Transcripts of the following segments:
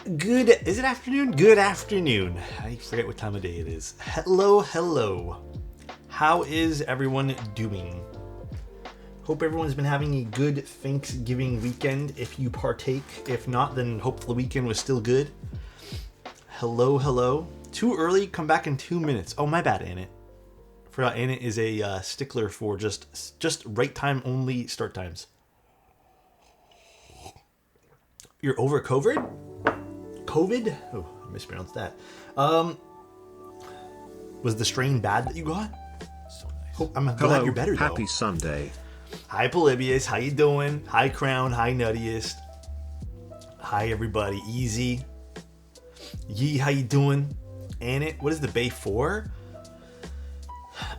Is it afternoon? Good afternoon. I forget what time of day it is. Hello. How is everyone doing? Hope everyone's been having a good Thanksgiving weekend if you partake. If not, then hope the weekend was still good. Hello. Too early, come back in 2 minutes. Oh, my bad, Annette. Forgot Annette is a stickler for just right time only start times. You're over COVID? COVID? Oh, I mispronounced that. Was the strain bad that you got? So nice. I'm glad you're better, though. Happy Sunday. Hi, Polybius. How you doing? Hi, Crown. Hi, Nuttiest. Hi, everybody. Easy. Yee, how you doing? Annette, what is the Bay for?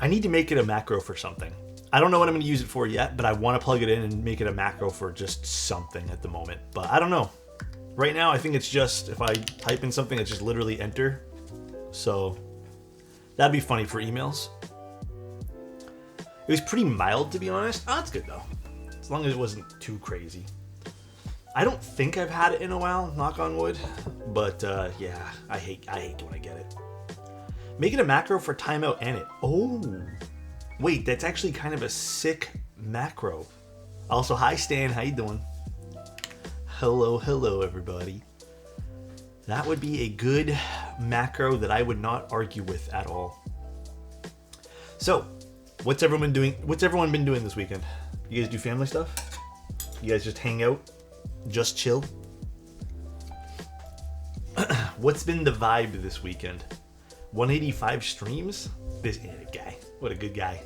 I need to make it a macro for something. I don't know what I'm going to use it for yet, but I want to plug it in and make it a macro for just something at the moment. But I don't know. Right now, I think it's just, if I type in something, it's just literally enter. So, that'd be funny for emails. It was pretty mild, to be honest. Oh, that's good, though. As long as it wasn't too crazy. I don't think I've had it in a while, knock on wood. But, yeah, I hate when I get it. Make it a macro for timeout and it. Oh, wait, that's actually kind of a sick macro. Also, hi, Stan. How you doing? Hello, everybody. That would be a good macro that I would not argue with at all. So, what's everyone been doing this weekend? You guys do family stuff? You guys just hang out? Just chill? What's been the vibe this weekend? 185 streams? This guy. What a good guy.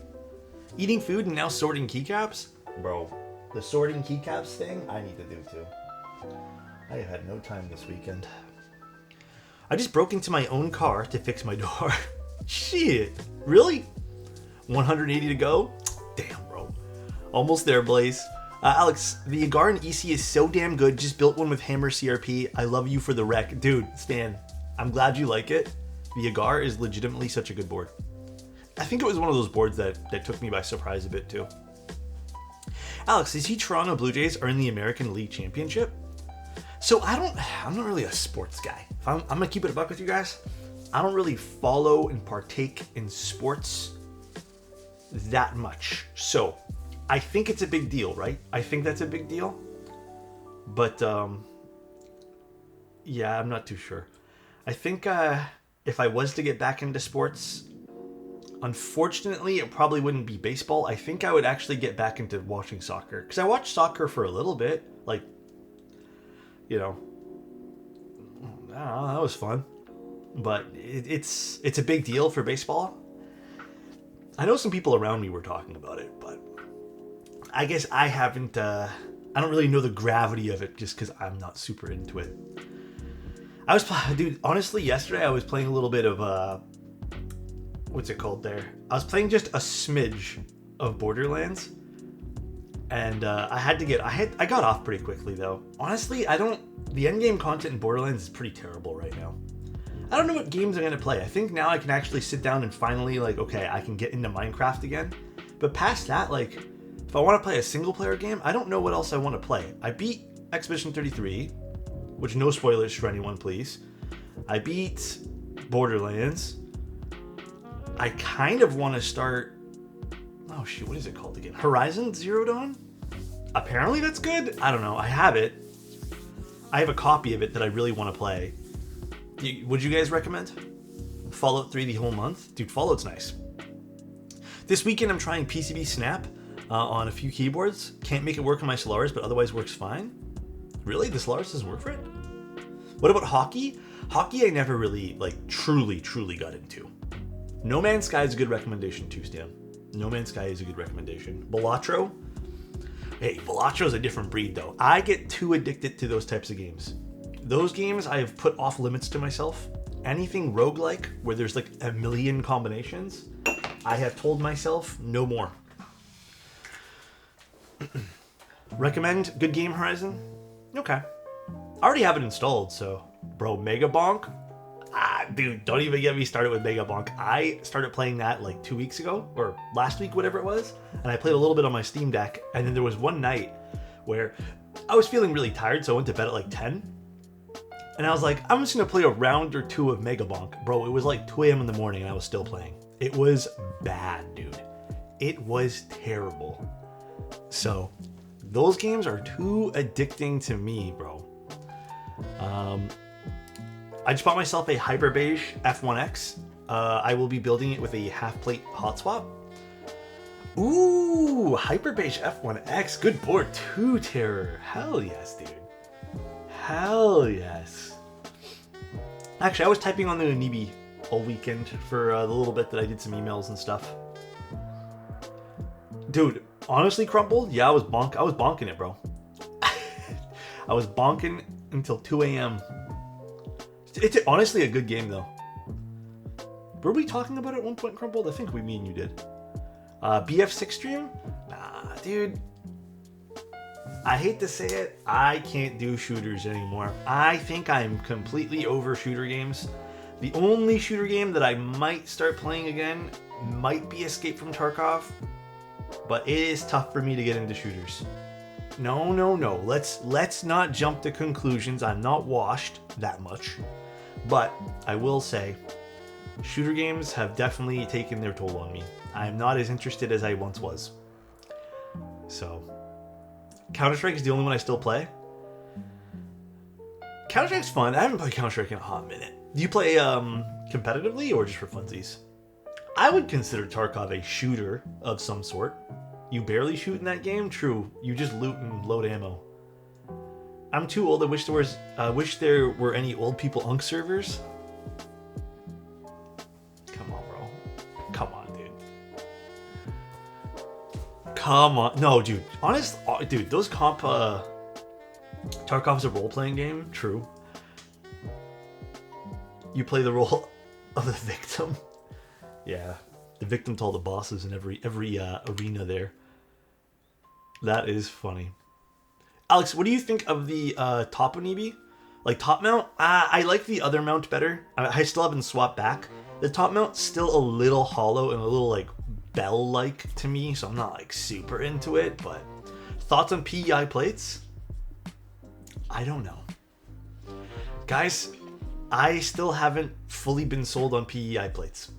Eating food and now sorting keycaps? Bro, the sorting keycaps thing, I need to do too. I have had no time this weekend. I just broke into my own car to fix my door. Shit. Really? 180 to go? Damn, bro. Almost there, Blaze. Alex, the Agar in EC is so damn good. Just built one with Hammer CRP. I love you for the wreck. Dude, Stan, I'm glad you like it. The Agar is legitimately such a good board. I think it was one of those boards that took me by surprise a bit too. Alex, is he Toronto Blue Jays are in the American League Championship? So I'm not really a sports guy. I'm gonna keep it a buck with you guys. I don't really follow and partake in sports that much. So I think it's a big deal, right? I think that's a big deal. But yeah, I'm not too sure. I think if I was to get back into sports, unfortunately, it probably wouldn't be baseball. I think I would actually get back into watching soccer. Because I watched soccer for a little bit. Like, you know, I don't know, that was fun. But it's a big deal for baseball. I know some people around me were talking about it, but I guess I haven't, I don't really know the gravity of it just because I'm not super into it. Dude, honestly, yesterday I was playing a little bit of, what's it called there? I was playing just a smidge of Borderlands, and I got off pretty quickly though. Honestly, the endgame content in Borderlands is pretty terrible right now. I don't know what games I'm gonna play. I think now I can actually sit down and finally okay, I can get into Minecraft again. But past that, if I want to play a single player game, I don't know what else I want to play. I beat Expedition 33, which no spoilers for anyone, please. I beat Borderlands. I kind of want to start... Oh, shoot, what is it called again? Horizon Zero Dawn? Apparently that's good. I don't know. I have it. I have a copy of it that I really want to play. Would you guys recommend? Fallout 3 the whole month? Dude, Fallout's nice. This weekend I'm trying PCB Snap on a few keyboards. Can't make it work on my Solaris, but otherwise works fine. Really? The Solaris doesn't work for it? What about hockey? Hockey I never really, truly got into. No Man's Sky is a good recommendation too, Stan. No Man's Sky is a good recommendation. Balatro? Hey, Balatro's a different breed though. I get too addicted to those types of games. Those games I have put off limits to myself. Anything roguelike where there's a million combinations, I have told myself no more. Recommend good game, Horizon? Okay. I already have it installed, so... Bro, Mega Bonk? Dude, don't even get me started with Mega Bonk. I started playing that 2 weeks ago, or last week, whatever it was, and I played a little bit on my Steam Deck, and then there was one night where I was feeling really tired, so I went to bed at 10, And I was like, I'm just gonna play a round or two of Mega Bonk. Bro, it was like 2 a.m. in the morning and I was still playing. It was bad, dude. It was terrible. So, those games are too addicting to me, bro. I just bought myself a Hyper Beige F1X. I will be building it with a half plate hot swap. Ooh, Hyper Beige F1X. Good board. 2 Terror. Hell yes, dude. Hell yes. Actually, I was typing on the Onibi all weekend for the little bit that I did some emails and stuff. Dude, honestly, Crumpled, yeah, I was bonking it, bro. I was bonking until 2 a.m. It's honestly a good game, though. Were we talking about it at one point, Crumpled? I think me and you did. BF6 stream? Nah, dude. I hate to say it, I can't do shooters anymore. I think I'm completely over shooter games. The only shooter game that I might start playing again might be Escape from Tarkov, but it is tough for me to get into shooters. No. Let's not jump to conclusions. I'm not washed that much, but I will say shooter games have definitely taken their toll on me. I'm not as interested as I once was. So, Counter-Strike is the only one I still play. Counter-Strike's fun. I haven't played Counter-Strike in a hot minute. Do you play competitively or just for funsies? I would consider Tarkov a shooter of some sort. You barely shoot in that game? True. You just loot and load ammo. I'm too old. I wish there were any old people Unk servers. Come on, bro. Come on, dude. Come on. No, dude. Dude, those comp... Tarkov's a role-playing game. True. You play the role of the victim. Yeah. The victim to all the bosses in every arena there. That is funny. Alex, what do you think of the top Onibi? Like top mount? I like the other mount better. I still haven't swapped back. The top mount's still a little hollow and a little like bell-like to me, so I'm not like super into it, but thoughts on PEI plates? I don't know. Guys, I still haven't fully been sold on PEI plates.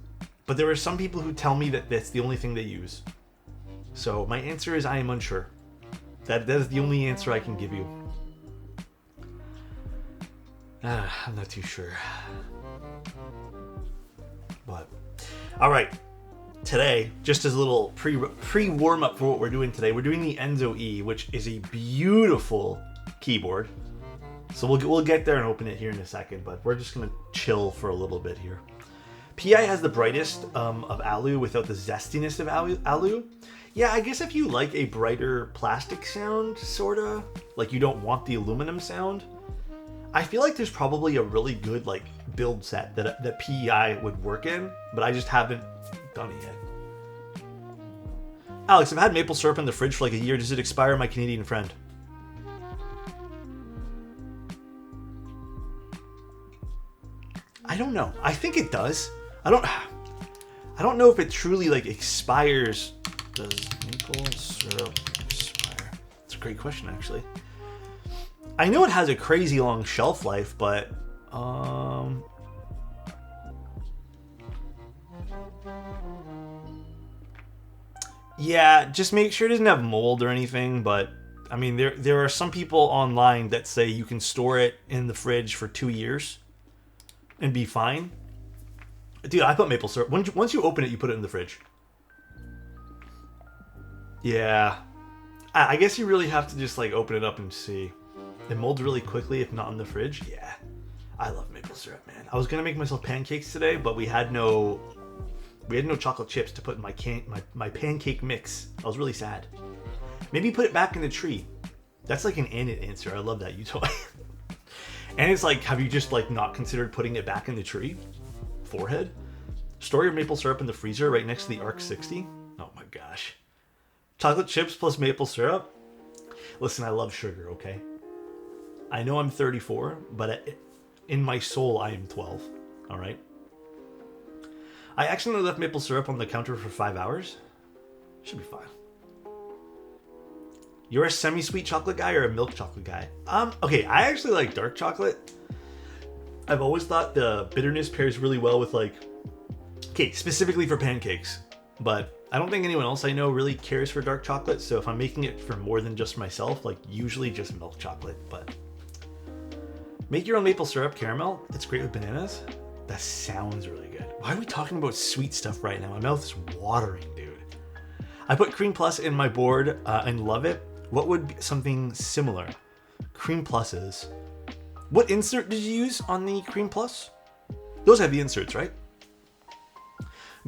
But there are some people who tell me that that's the only thing they use. So my answer is I am unsure. That is the only answer I can give you. I'm not too sure. But, alright. Today, just as a little pre-warm-up for what we're doing today, we're doing the Enso-E, which is a beautiful keyboard. So we'll get there and open it here in a second, but we're just going to chill for a little bit here. PI has the brightest of Alu without the zestiness of Alu. Yeah, I guess if you like a brighter plastic sound, sorta, like you don't want the aluminum sound, I feel like there's probably a really good like build set that PEI would work in, but I just haven't done it yet. Alex, I've had maple syrup in the fridge for like a year. Does it expire, my Canadian friend? I don't know. I think it does. I don't know if it truly like expires. Does maple syrup expire? That's a great question, actually. I know it has a crazy long shelf life, but yeah, just make sure it doesn't have mold or anything. But I mean, there are some people online that say you can store it in the fridge for 2 years and be fine. Dude, I put maple syrup. Once you open it, you put it in the fridge. Yeah. I guess you really have to just like open it up and see. It molds really quickly if not in the fridge. Yeah. I love maple syrup, man. I was gonna make myself pancakes today, but we had no chocolate chips to put in my pancake mix. I was really sad. Maybe put it back in the tree. That's like an Anit answer. I love that, you toy. And it's like, have you just like not considered putting it back in the tree? Forehead? Store your maple syrup in the freezer right next to the Arc 60? Oh my gosh. Chocolate chips plus maple syrup? Listen, I love sugar, okay? I know I'm 34, but in my soul, I am 12. Alright? I accidentally left maple syrup on the counter for 5 hours. Should be fine. You're a semi-sweet chocolate guy or a milk chocolate guy? Okay, I actually like dark chocolate. I've always thought the bitterness pairs really well with like, okay, specifically for pancakes, but I don't think anyone else I know really cares for dark chocolate. So if I'm making it for more than just myself, like usually just milk chocolate, but make your own maple syrup caramel. It's great with bananas. That sounds really good. Why are we talking about sweet stuff right now? My mouth is watering, dude. I put Cream Plus in my board and love it. What would be something similar? Cream Pluses. What insert did you use on the Cream Plus? Those have the inserts, right?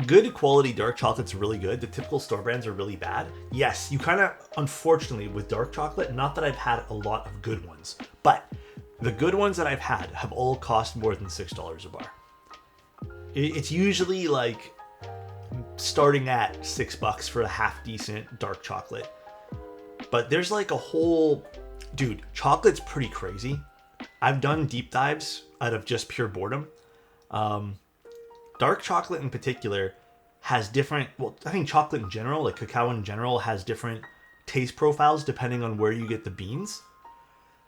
Good quality dark chocolate's really good. The typical store brands are really bad. Yes, you kind of, unfortunately, with dark chocolate, not that I've had a lot of good ones, but the good ones that I've had have all cost more than $6 a bar. It's usually like starting at $6 for a half decent dark chocolate. But there's like a whole, dude, chocolate's pretty crazy. I've done deep dives out of just pure boredom. Dark chocolate in particular has different, well, I think chocolate in general, like cacao in general, has different taste profiles depending on where you get the beans.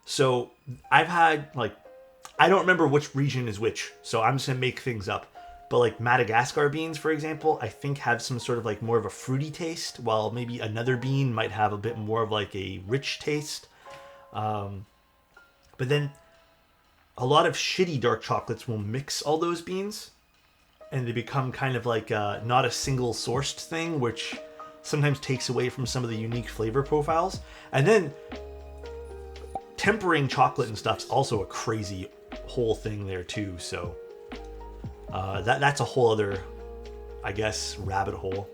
So I've had like, I don't remember which region is which, so I'm just gonna make things up. But like Madagascar beans, for example, I think have some sort of like more of a fruity taste, while maybe another bean might have a bit more of like a rich taste. But then a lot of shitty dark chocolates will mix all those beans and they become kind of like not a single sourced thing, which sometimes takes away from some of the unique flavor profiles. And then tempering chocolate and stuff's also a crazy whole thing there too. So that's a whole other, I guess, rabbit hole.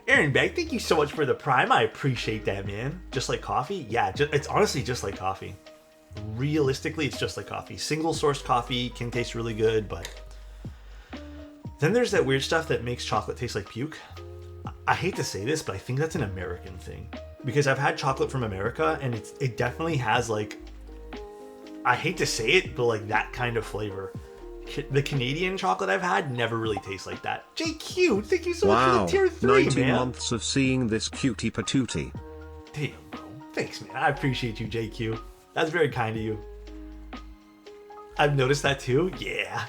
Aaron Beck, thank you so much for the Prime. I appreciate that, man. Just like coffee? Yeah, it's honestly just like coffee. Realistically, it's just like coffee. Single source coffee can taste really good, but then there's that weird stuff that makes chocolate taste like puke. I hate to say this, but I think that's an American thing. Because I've had chocolate from America, and it definitely has like, I hate to say it, but like that kind of flavor. The Canadian chocolate I've had never really tastes like that. JQ, thank you so much for the tier 3, 19 man. months of seeing this cutie patootie. Damn, bro. Thanks, man. I appreciate you, JQ. That's very kind of you. I've noticed that too. Yeah.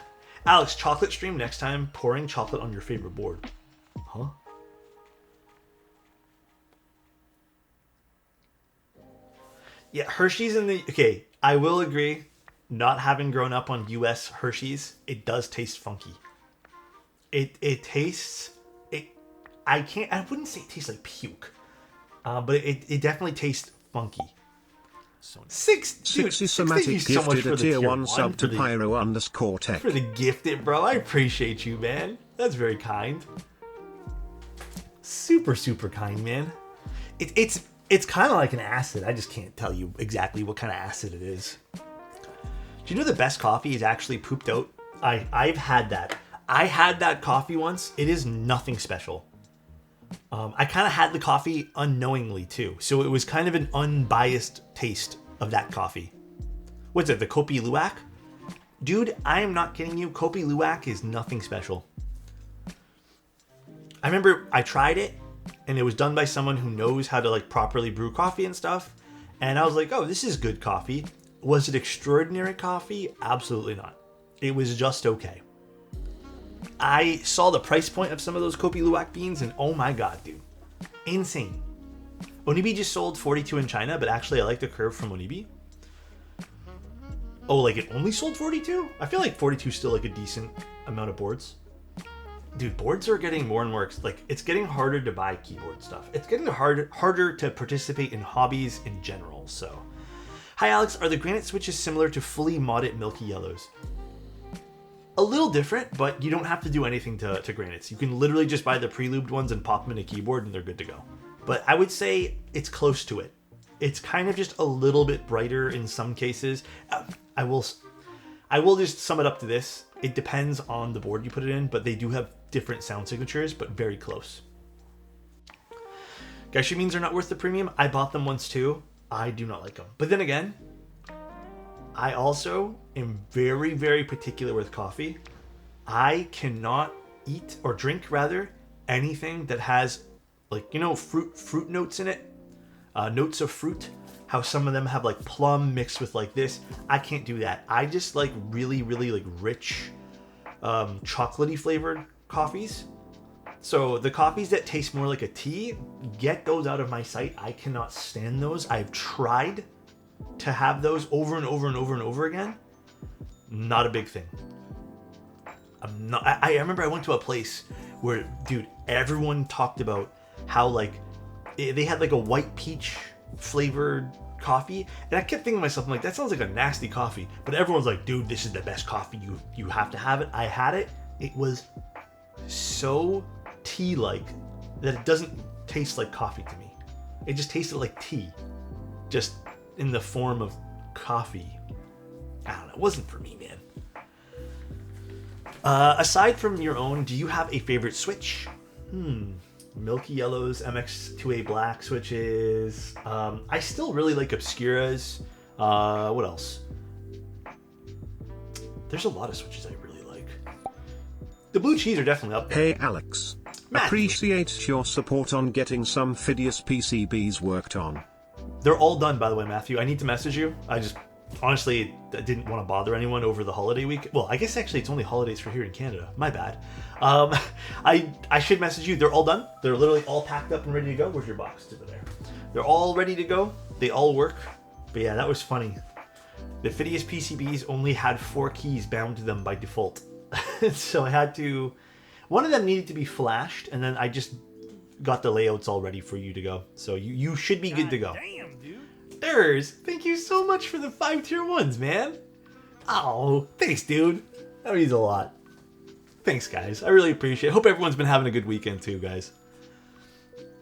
Alex, chocolate stream next time. Pouring chocolate on your favorite board. Huh? Yeah, Hershey's in the... Okay, I will agree. Not having grown up on US Hershey's, it does taste funky. It tastes... I wouldn't say it tastes like puke. But it definitely tastes funky. Sixty Somatic gifted a tier 1 sub to Pyro_Tech. For the gifted, bro. I appreciate you, man. That's very kind. Super, super kind, man. It's kind of like an acid. I just can't tell you exactly what kind of acid it is. Do you know the best coffee is actually pooped out? I've had that. I had that coffee once. It is nothing special. I kind of had the coffee unknowingly too. So it was kind of an unbiased taste of that coffee. What's it, the Kopi Luwak? Dude, I am not kidding you. Kopi Luwak is nothing special. I remember I tried it and it was done by someone who knows how to like properly brew coffee and stuff. And I was like, oh, this is good coffee. Was it extraordinary coffee? Absolutely not. It was just okay. I saw the price point of some of those Kopi Luwak beans and oh my god, dude. Insane. Onibi just sold 42 in China, but actually I like the curve from Onibi. Oh, like it only sold 42? I feel like 42 is still like a decent amount of boards. Dude, boards are getting more and more, like it's getting harder to buy keyboard stuff. It's getting harder to participate in hobbies in general, so. Hi Alex, are the granite switches similar to fully modded milky yellows? A little different, but you don't have to do anything to granites. You can literally just buy the pre-lubed ones and pop them in a keyboard and they're good to go. But I would say it's close to it. It's kind of just a little bit brighter in some cases. I will just sum it up to this. It depends on the board you put it in, but they do have different sound signatures, but very close. Gaishu beans are not worth the premium. I bought them once too. I do not like them. But then again, I also am very, very particular with coffee. I cannot eat or drink rather anything that has like, you know, fruit notes in it. Notes of fruit. how some of them have like plum mixed with like this. I can't do that. I just like really, really like rich, chocolatey flavored coffees. So the coffees that taste more like a tea, get those out of my sight. I cannot stand those. I've tried to have those over and over and over and over again. Not a big thing. I remember I went to a place where, dude, everyone talked about how like they had like a white peach flavored coffee, and I kept thinking to myself, I'm like, that sounds like a nasty coffee. But everyone's like, dude, this is the best coffee. You have to have it. I had it. It was so tea-like that it doesn't taste like coffee to me. It just tasted like tea, just in the form of coffee. I don't know. It wasn't for me, man. Aside from your own, do you have a favorite switch? Milky Yellows, MX2A Black switches. I still really like Obscuras. What else? There's a lot of switches I really like. The blue cheese are definitely up there. Hey Alex. Matthew. Appreciate your support on getting some Phidias PCBs worked on. They're all done, by the way, Matthew. I need to message you. Honestly, I didn't want to bother anyone over the holiday week. Well, I guess actually it's only holidays for here in Canada. My bad. I should message you. They're all done. They're literally all packed up and ready to go. Where's your box? It's over there. They're all ready to go. They all work. But yeah, that was funny. The Phidias PCBs only had 4 keys bound to them by default. So I had to... One of them needed to be flashed, and then I just got the layouts all ready for you to go. So you should be good to go. Damn, dude. There's, thank you so much for the 5 tier 1s, man. Oh, thanks, dude. That means a lot. Thanks, guys. I really appreciate it. Hope everyone's been having a good weekend too, guys.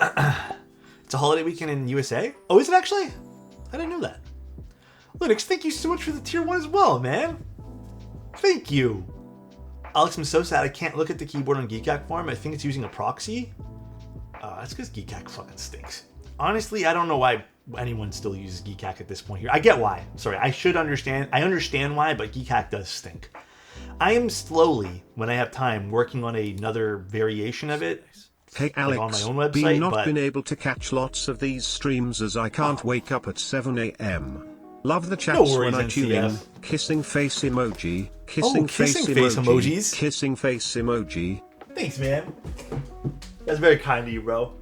It's a holiday weekend in USA? Oh, is it actually? I didn't know that. Linux, thank you so much for the tier 1 as well, man. Thank you. Alex, I'm so sad I can't look at the keyboard on Geekhack Farm. I think it's using a proxy. That's because Geekhack fucking stinks. Honestly, I don't know why anyone still uses Geekhack at this point here. I get why. Sorry, I should understand. I understand why, but Geekhack does stink. I am slowly, when I have time, working on another variation of it. Hey Alex, on my own website, been able to catch lots of these streams as I can't wake up at 7 a.m. Love the chats when I tune in. Kissing face emoji. Kissing face emojis. Kissing face emoji. Thanks, man. That's very kind of you, bro.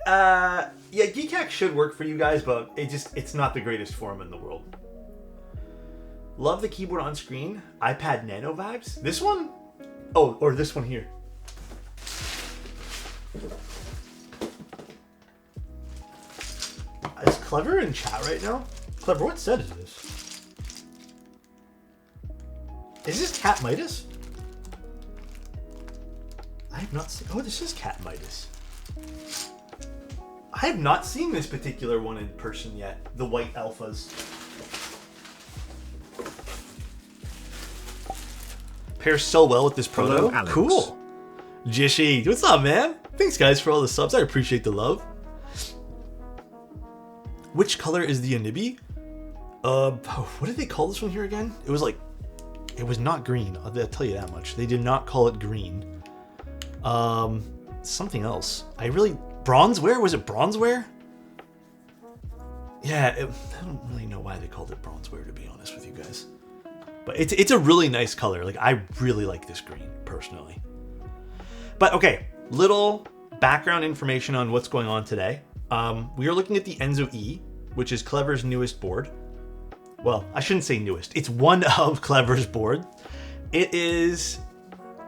Yeah, Geekhack should work for you guys, but it's not the greatest form in the world. Love the keyboard on screen. iPad Nano vibes. This one? Oh, or this one here. Is Clever in chat right now? Clever, what set is this? Is this Cat Midas? I have not seen... Oh, this is Cat Midas. I have not seen this particular one in person yet. The white alphas. Pairs so well with this proto. Hello, cool. Jishi, what's up, man? Thanks, guys, for all the subs. I appreciate the love. Which color is the Anibi? What did they call this one here again? It was like... It was not green. I'll tell you that much. They did not call it green. Something else. Bronzeware? Was it bronzeware? Yeah, I don't really know why they called it bronzeware, to be honest with you guys. But it's a really nice color. Like, I really like this green, personally. But, okay. Little background information on what's going on today. We are looking at the Enso-E, which is Clever's newest board. Well, I shouldn't say newest. It's one of Clever's board. It is...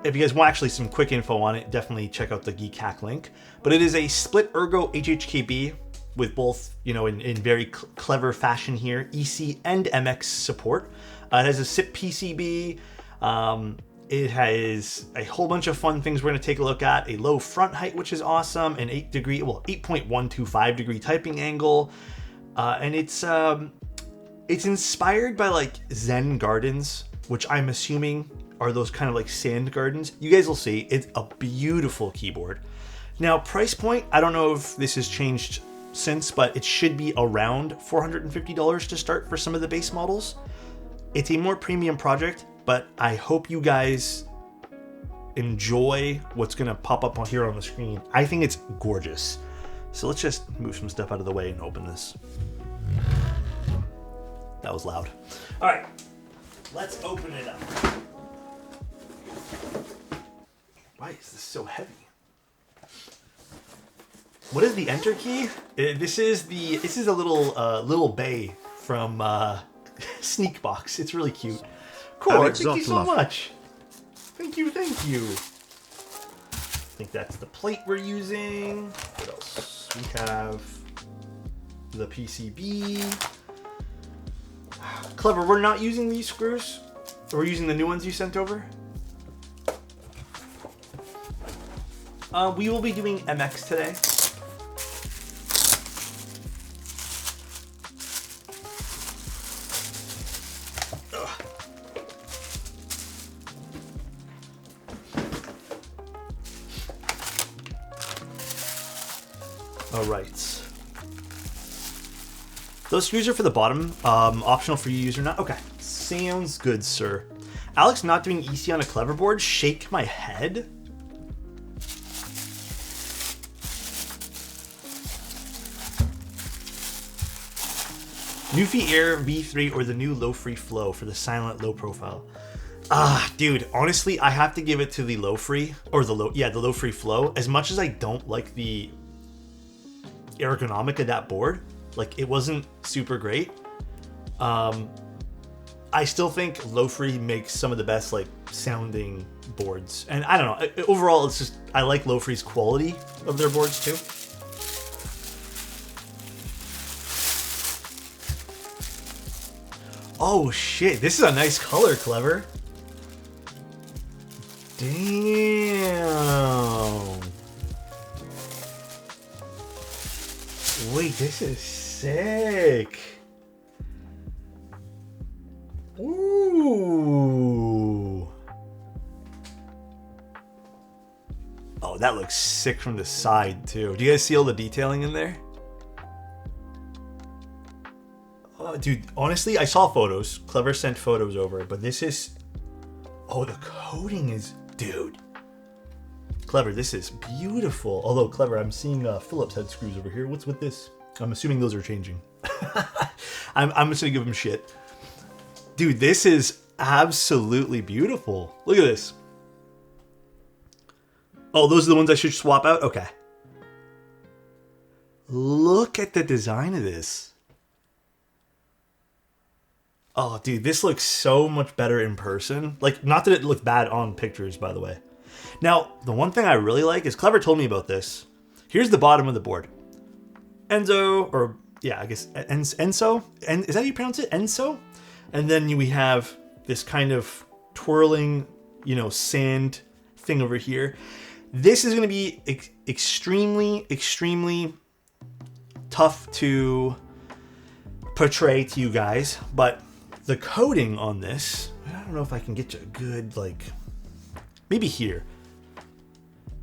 If you guys want actually some quick info on it, definitely check out the Geekhack link. But it is a split ergo HHKB with both, in very clever fashion here, EC and MX support. It has a SIP PCB. It has a whole bunch of fun things we're going to take a look at. A low front height, which is awesome. An 8.125 degree typing angle. And it's inspired by like Zen gardens, which I'm assuming are those kind of like sand gardens. You guys will see. It's a beautiful keyboard. Now, price point, I don't know if this has changed since, but it should be around $450 to start for some of the base models. It's a more premium project, but I hope you guys enjoy what's going to pop up on here on the screen. I think it's gorgeous. So let's just move some stuff out of the way and open this. That was loud. All right, let's open it up. Why is this so heavy? What is the enter key? This is a little bay from Sneakbox. It's really cute. Cool. Thank you so much. Thank you. I think that's the plate we're using. What else? We have the PCB. Clever. We're not using these screws. We're using the new ones you sent over. We will be doing MX today. All right. Those screws are for the bottom. Optional for you use or not. Okay. Sounds good, sir. Alex not doing EC on a clever board. Shake my head. Newfie Air V3 or the new low free flow for the silent low profile. Dude, honestly, I have to give it to the low free or the low free flow. As much as I don't like the ergonomic of that board, like it wasn't super great. I still think low free makes some of the best like sounding boards, and I don't know. Overall, it's just I like low free's quality of their boards too. Oh shit, this is a nice color, Clever. Damn. Wait, this is sick. Ooh. Oh, that looks sick from the side too. Do you guys see all the detailing in there? Dude, honestly, I saw photos. Clever sent photos over, but this is... Oh, the coating is... Dude. Clever, this is beautiful. Although, Clever, I'm seeing Phillips head screws over here. What's with this? I'm assuming those are changing. I'm just going to give them shit. Dude, this is absolutely beautiful. Look at this. Oh, those are the ones I should swap out? Okay. Look at the design of this. Oh, dude, this looks so much better in person. Like, not that it looked bad on pictures, by the way. Now, the one thing I really like is Clever told me about this. Here's the bottom of the board. Enso, or yeah, I guess Enso? Is that how you pronounce it? Enso? And then we have this kind of twirling, sand thing over here. This is going to be extremely, extremely tough to portray to you guys, but the coating on this, I don't know if I can get you a good, maybe here.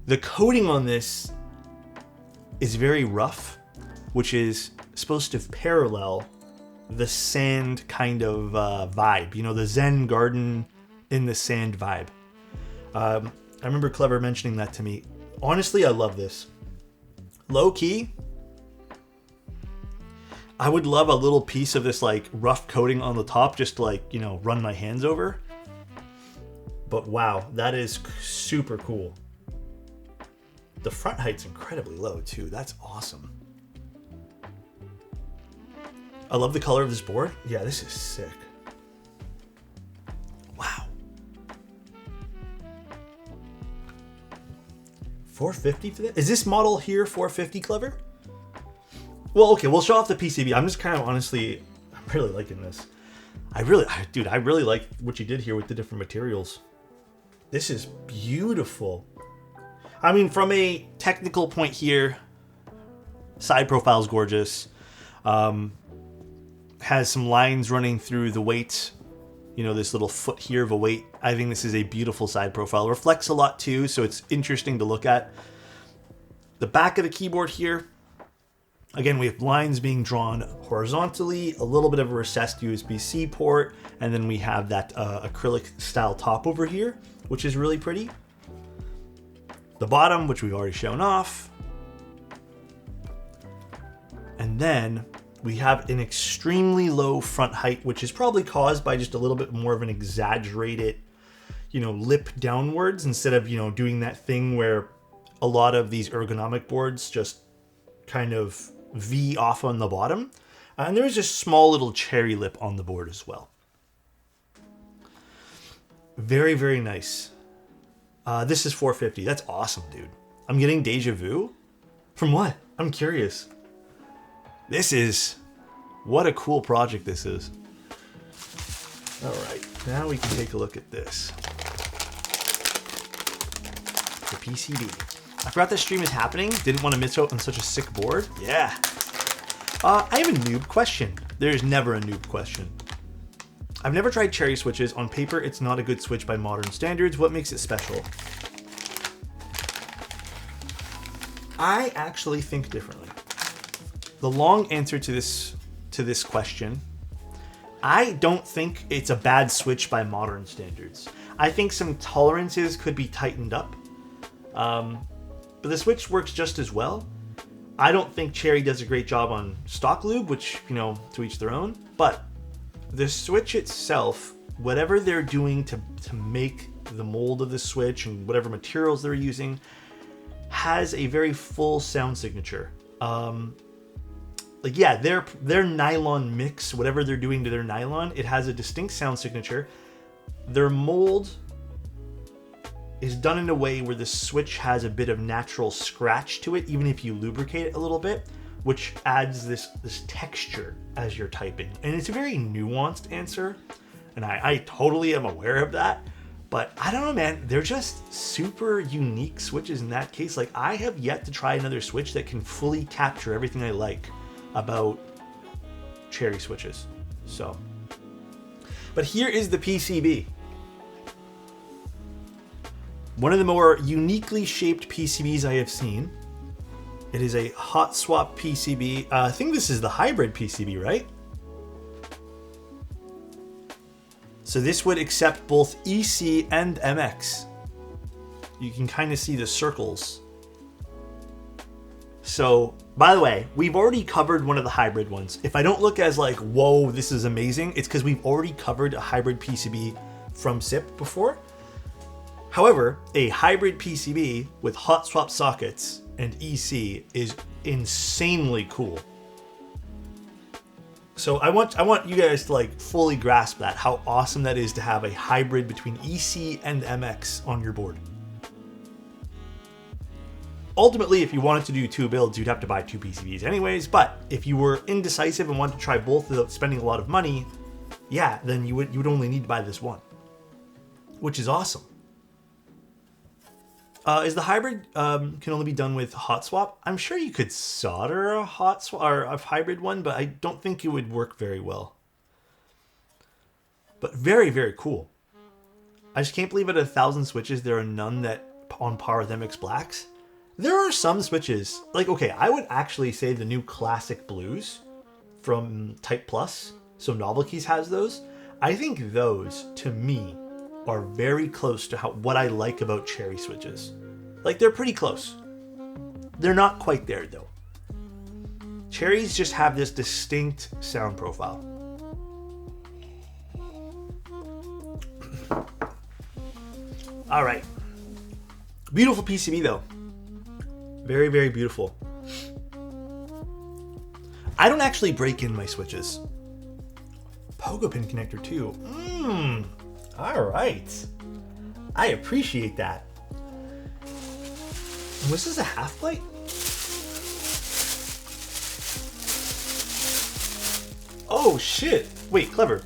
The coating on this is very rough, which is supposed to parallel the sand kind of vibe. The Zen garden in the sand vibe. I remember Clever mentioning that to me. Honestly, I love this. Low key, I would love a little piece of this rough coating on the top just to run my hands over. But wow, that is super cool. The front height's incredibly low too. That's awesome. I love the color of this board. Yeah, this is sick. Wow. $450 for this? Is this model here $450, Clever? Well, okay, we'll show off the PCB. I'm just kind of honestly, I'm really liking this. I really like what you did here with the different materials. This is beautiful. I mean, from a technical point here, side profile's gorgeous. Has some lines running through the weight. This little foot here of a weight. I think this is a beautiful side profile. Reflects a lot too, so it's interesting to look at. The back of the keyboard here. Again, we have lines being drawn horizontally, a little bit of a recessed USB-C port, and then we have that acrylic style top over here, which is really pretty. The bottom, which we've already shown off. And then We have an extremely low front height, which is probably caused by just a little bit more of an exaggerated, lip downwards instead of, doing that thing where a lot of these ergonomic boards just kind of V off on the bottom. And there's a small little cherry lip on the board as well. Very, very nice. This is $450. That's awesome, dude. I'm getting deja vu? From what? I'm curious. What a cool project this is. All right, now we can take a look at this. The PCB. I forgot this stream is happening. Didn't want to miss out on such a sick board. Yeah. I have a noob question. There's never a noob question. I've never tried cherry switches. On paper, it's not a good switch by modern standards. What makes it special? I actually think differently. The long answer to this question, I don't think it's a bad switch by modern standards. I think some tolerances could be tightened up. But the switch works just as well. I don't think Cherry does a great job on stock lube, which, to each their own. But the switch itself, whatever they're doing to make the mold of the switch and whatever materials they're using, has a very full sound signature. Their nylon mix, whatever they're doing to their nylon, it has a distinct sound signature. Their mold is done in a way where the switch has a bit of natural scratch to it, even if you lubricate it a little bit, which adds this texture as you're typing. And it's a very nuanced answer, and I totally am aware of that. But I don't know, man. They're just super unique switches in that case. Like, I have yet to try another switch that can fully capture everything I like about Cherry switches. So, but here is the PCB. One of the more uniquely shaped PCBs I have seen. It is a hot swap PCB. I think this is the hybrid PCB, right? So this would accept both EC and MX. You can kind of see the circles. So, by the way, we've already covered one of the hybrid ones. If I don't look as like, whoa, this is amazing, it's because we've already covered a hybrid PCB from SIP before. However, a hybrid PCB with hot swap sockets and EC is insanely cool. So I want you guys to like fully grasp that, how awesome that is to have a hybrid between EC and MX on your board. Ultimately, if you wanted to do two builds, you'd have to buy two PCBs anyways, but if you were indecisive and wanted to try both without spending a lot of money, yeah, then you would only need to buy this one, which is awesome. Is the hybrid can only be done with hot swap? I'm sure you could solder a hot swap or a hybrid one, but I don't think it would work very well. But very, very cool. I just can't believe at 1,000 switches there are none that on par with MX Blacks. There are some switches, like, okay, I would actually say the new Classic Blues from Type Plus, so Novelkeys has those. I think those, to me, are very close to what I like about Cherry switches. Like, they're pretty close. They're not quite there, though. Cherries just have this distinct sound profile. All right. Beautiful PCB, though. Very, very beautiful. I don't actually break in my switches. Pogo pin connector, too. All right. I appreciate that. And was this a half plate? Oh, shit. Wait, clever.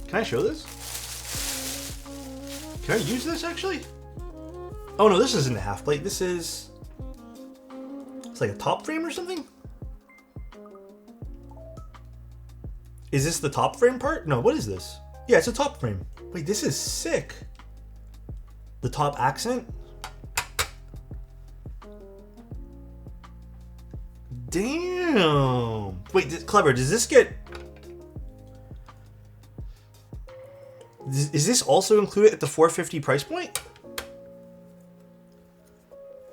Can I show this? Can I use this, actually? Oh, no, this isn't a half plate. This is... It's like a top frame or something? Is this the top frame part? No, what is this? Yeah, it's a top frame. Wait, this is sick. The top accent? Damn. Wait, clever, does this get... Is this also included at the $450 price point?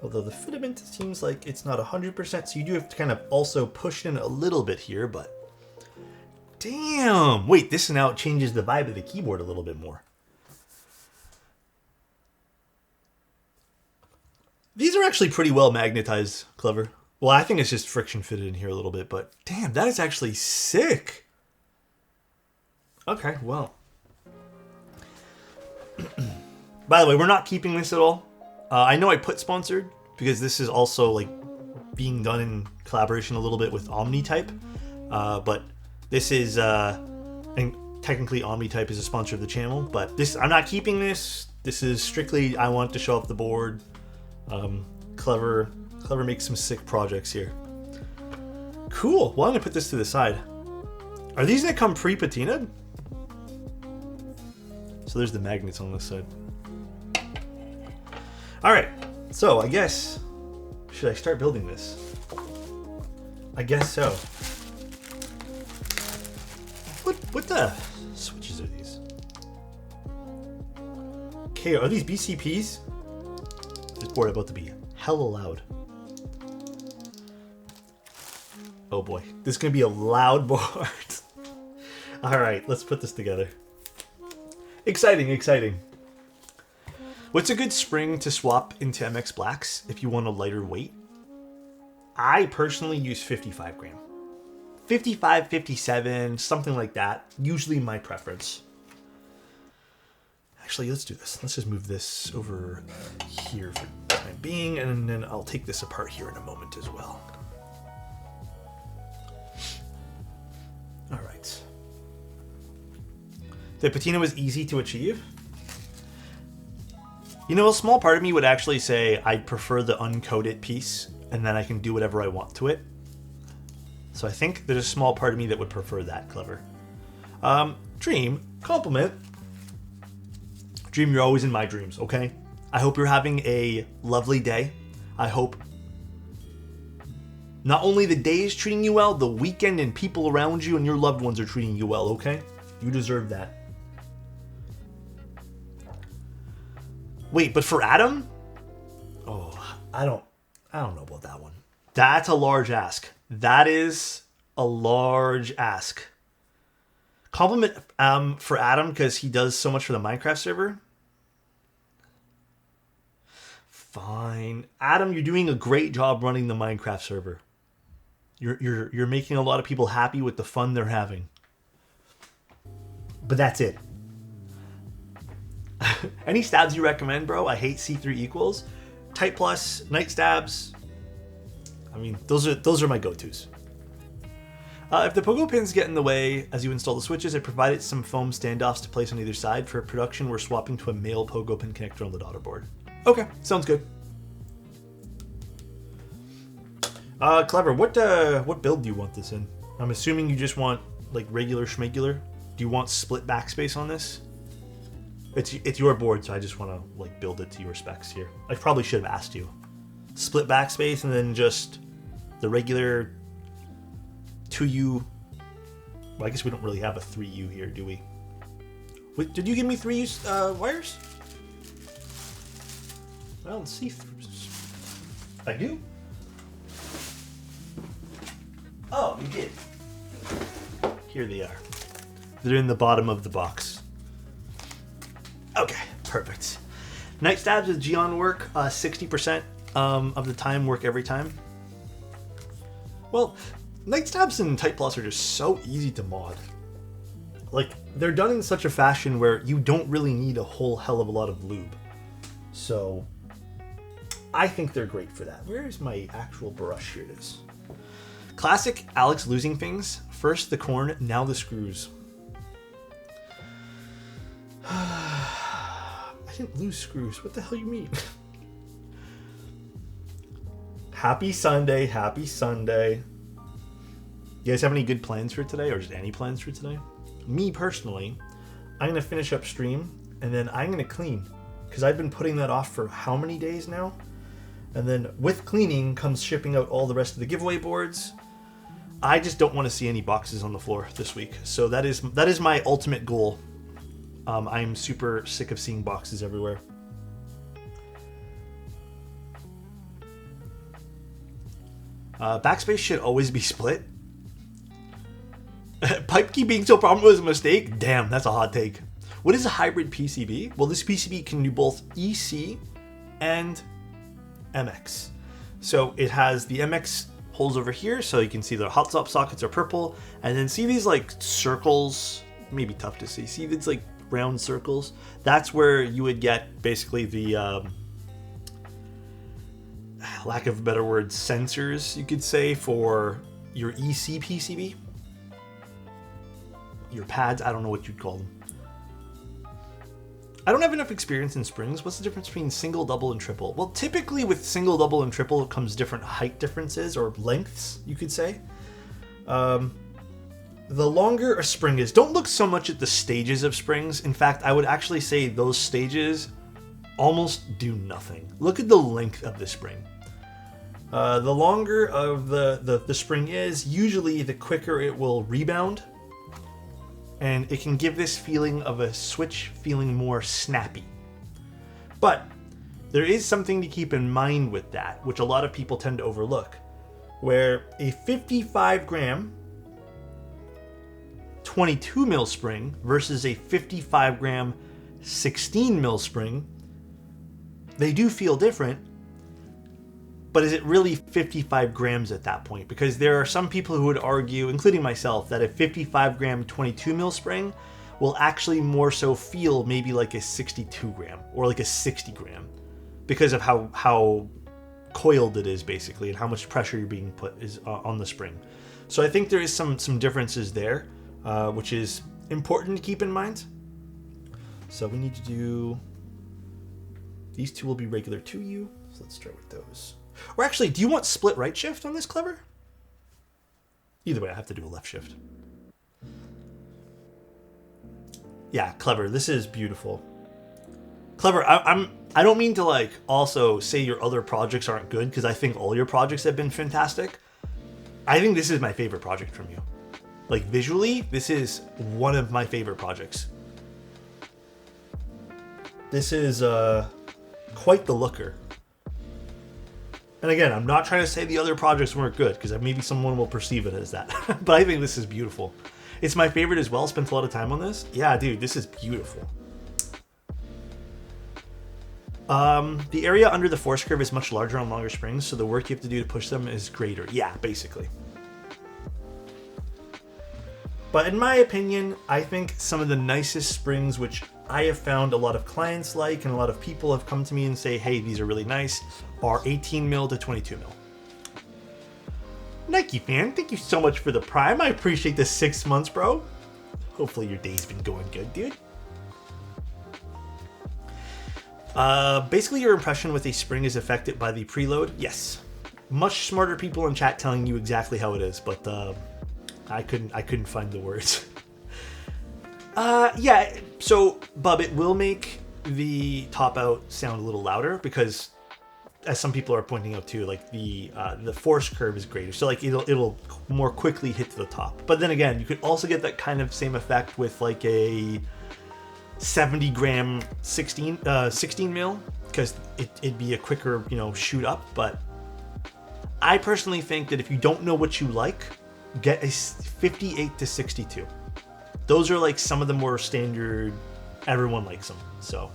Although the filament seems like it's not 100%, so you do have to kind of also push in a little bit here, but Damn. Wait, this now changes the vibe of the keyboard a little bit more. These are actually pretty well magnetized, Clever. Well, I think it's just friction fitted in here a little bit, but damn, that is actually sick. Okay, well. By the way, we're not keeping this at all. I know I put sponsored because this is also like being done in collaboration a little bit with OmniType. But this is, and technically OmniType is a sponsor of the channel, but this, I'm not keeping this. This is strictly, I want to show off the board. Clever makes some sick projects here. Cool. Well, I'm gonna put this to the side. Are these gonna come pre-patinaed? So there's the magnets on this side. All right. So I guess, should I start building this? I guess so. What the switches are these? Okay, are these BCPs? This board about to be hella loud. Oh boy, this is gonna be a loud board. All right, let's put this together. Exciting, exciting. What's a good spring to swap into MX Blacks if you want a lighter weight? I personally use 55 gram. 55, 57, something like that. Usually my preference. Actually, let's do this. Let's just move this over here for the time being, and then I'll take this apart here in a moment as well. All right. The patina was easy to achieve. You know, a small part of me would actually say I'd prefer the uncoated piece, and then I can do whatever I want to it. So I think there's a small part of me that would prefer that, Clever. Dream, compliment. Dream, you're always in my dreams, okay? I hope you're having a lovely day. I hope not only the day is treating you well, the weekend and people around you and your loved ones are treating you well, okay? You deserve that. Wait, but for Adam? Oh, I don't know about that one. That's a large ask. That is a large ask. Compliment for Adam because he does so much for the Minecraft server. Fine. Adam, you're doing a great job running the Minecraft server. You're making a lot of people happy with the fun they're having. But that's it. Any stabs you recommend, bro? I hate C3 equals. Type Plus, Night Stabs. I mean, those are my go-tos. If the pogo pins get in the way as you install the switches, I provided some foam standoffs to place on either side. For production, we're swapping to a male pogo pin connector on the daughter board. Okay, sounds good. Clever, what build do you want this in? I'm assuming you just want like regular schmegular. Do you want split backspace on this? It's your board, so I just want to like build it to your specs here. I probably should have asked you. Split backspace and then just the regular 2U. Well, I guess we don't really have a 3U here, do we? Wait, did you give me 3U wires? I don't see. I do? Oh, you did. Here they are. They're in the bottom of the box. Okay, perfect. Night Stabs with Geon work, 60% of the time, work every time. Well, Night Stabs and Type Plus are just so easy to mod. Like, they're done in such a fashion where you don't really need a whole hell of a lot of lube. So, I think they're great for that. Where's my actual brush? Here it is. Classic Alex losing things. First the corn, now the screws. I didn't lose screws. What the hell you mean? Happy Sunday. Happy Sunday. You guys have any good plans for today, or just any plans for today? Me personally, I'm going to finish up stream, and then I'm going to clean. Because I've been putting that off for how many days now? And then with cleaning comes shipping out all the rest of the giveaway boards. I just don't want to see any boxes on the floor this week. So that is my ultimate goal. I'm super sick of seeing boxes everywhere. Backspace should always be split. pipe key being so prominent was a mistake? Damn, that's a hot take. What is a hybrid PCB? Well, this PCB can do both EC and MX. So it has the MX holes over here, so you can see the hot swap sockets are purple, and then see these like circles, maybe tough to see these like round circles? That's where you would get basically the, lack of a better word, sensors, you could say, for your EC PCB. Your pads, I don't know what you'd call them. I don't have enough experience in springs. What's the difference between single, double, and triple? Well, typically with single, double, and triple comes different height differences, or lengths, you could say. The longer a spring is, don't look so much at the stages of springs. In fact, I would actually say those stages almost do nothing. Look at the length of the spring. The longer of the spring is, usually the quicker it will rebound. And it can give this feeling of a switch feeling more snappy. But there is something to keep in mind with that, which a lot of people tend to overlook, where a 55 gram 22 mil spring versus a 55 gram 16 mil spring, they do feel different. But is it really 55 grams at that point? Because there are some people who would argue, including myself, that a 55 gram 22 mil spring will actually more so feel maybe like a 62 gram or like a 60 gram because of how coiled it is basically and how much pressure you're being put is on the spring. So I think there is some differences there, which is important to keep in mind. So we need to do, these two will be regular 2U. So let's start with those. Or actually, do you want split right shift on this, Clever? Either way, I have to do a left shift. Yeah, Clever, this is beautiful. Clever, I don't mean to like also say your other projects aren't good, because I think all your projects have been fantastic. I think this is my favorite project from you. Like visually, this is one of my favorite projects. This is quite the looker. And again, I'm not trying to say the other projects weren't good, because maybe someone will perceive it as that. But I think this is beautiful. It's my favorite as well. Spent a lot of time on this. Yeah, dude, this is beautiful. The area under the force curve is much larger on longer springs, so the work you have to do to push them is greater. Yeah, basically. But in my opinion, I think some of the nicest springs, which I have found a lot of clients like, and a lot of people have come to me and say, hey, these are really nice, are 18 mil to 22 mil. Nike fan, thank you so much for the Prime. I appreciate the 6 months, bro. Hopefully your day's been going good, dude. Basically your impression with a spring is affected by the preload. Yes. Much smarter people in chat telling you exactly how it is, but I couldn't find the words. Yeah, so Bub, it will make the top out sound a little louder because, as some people are pointing out too, like the force curve is greater, so like it'll more quickly hit to the top. But then again, you could also get that kind of same effect with like a 70 gram 16 mil, because it'd be a quicker, shoot up. But I personally think that if you don't know what you like, get a 58 to 62. Those are like some of the more standard, everyone likes them. So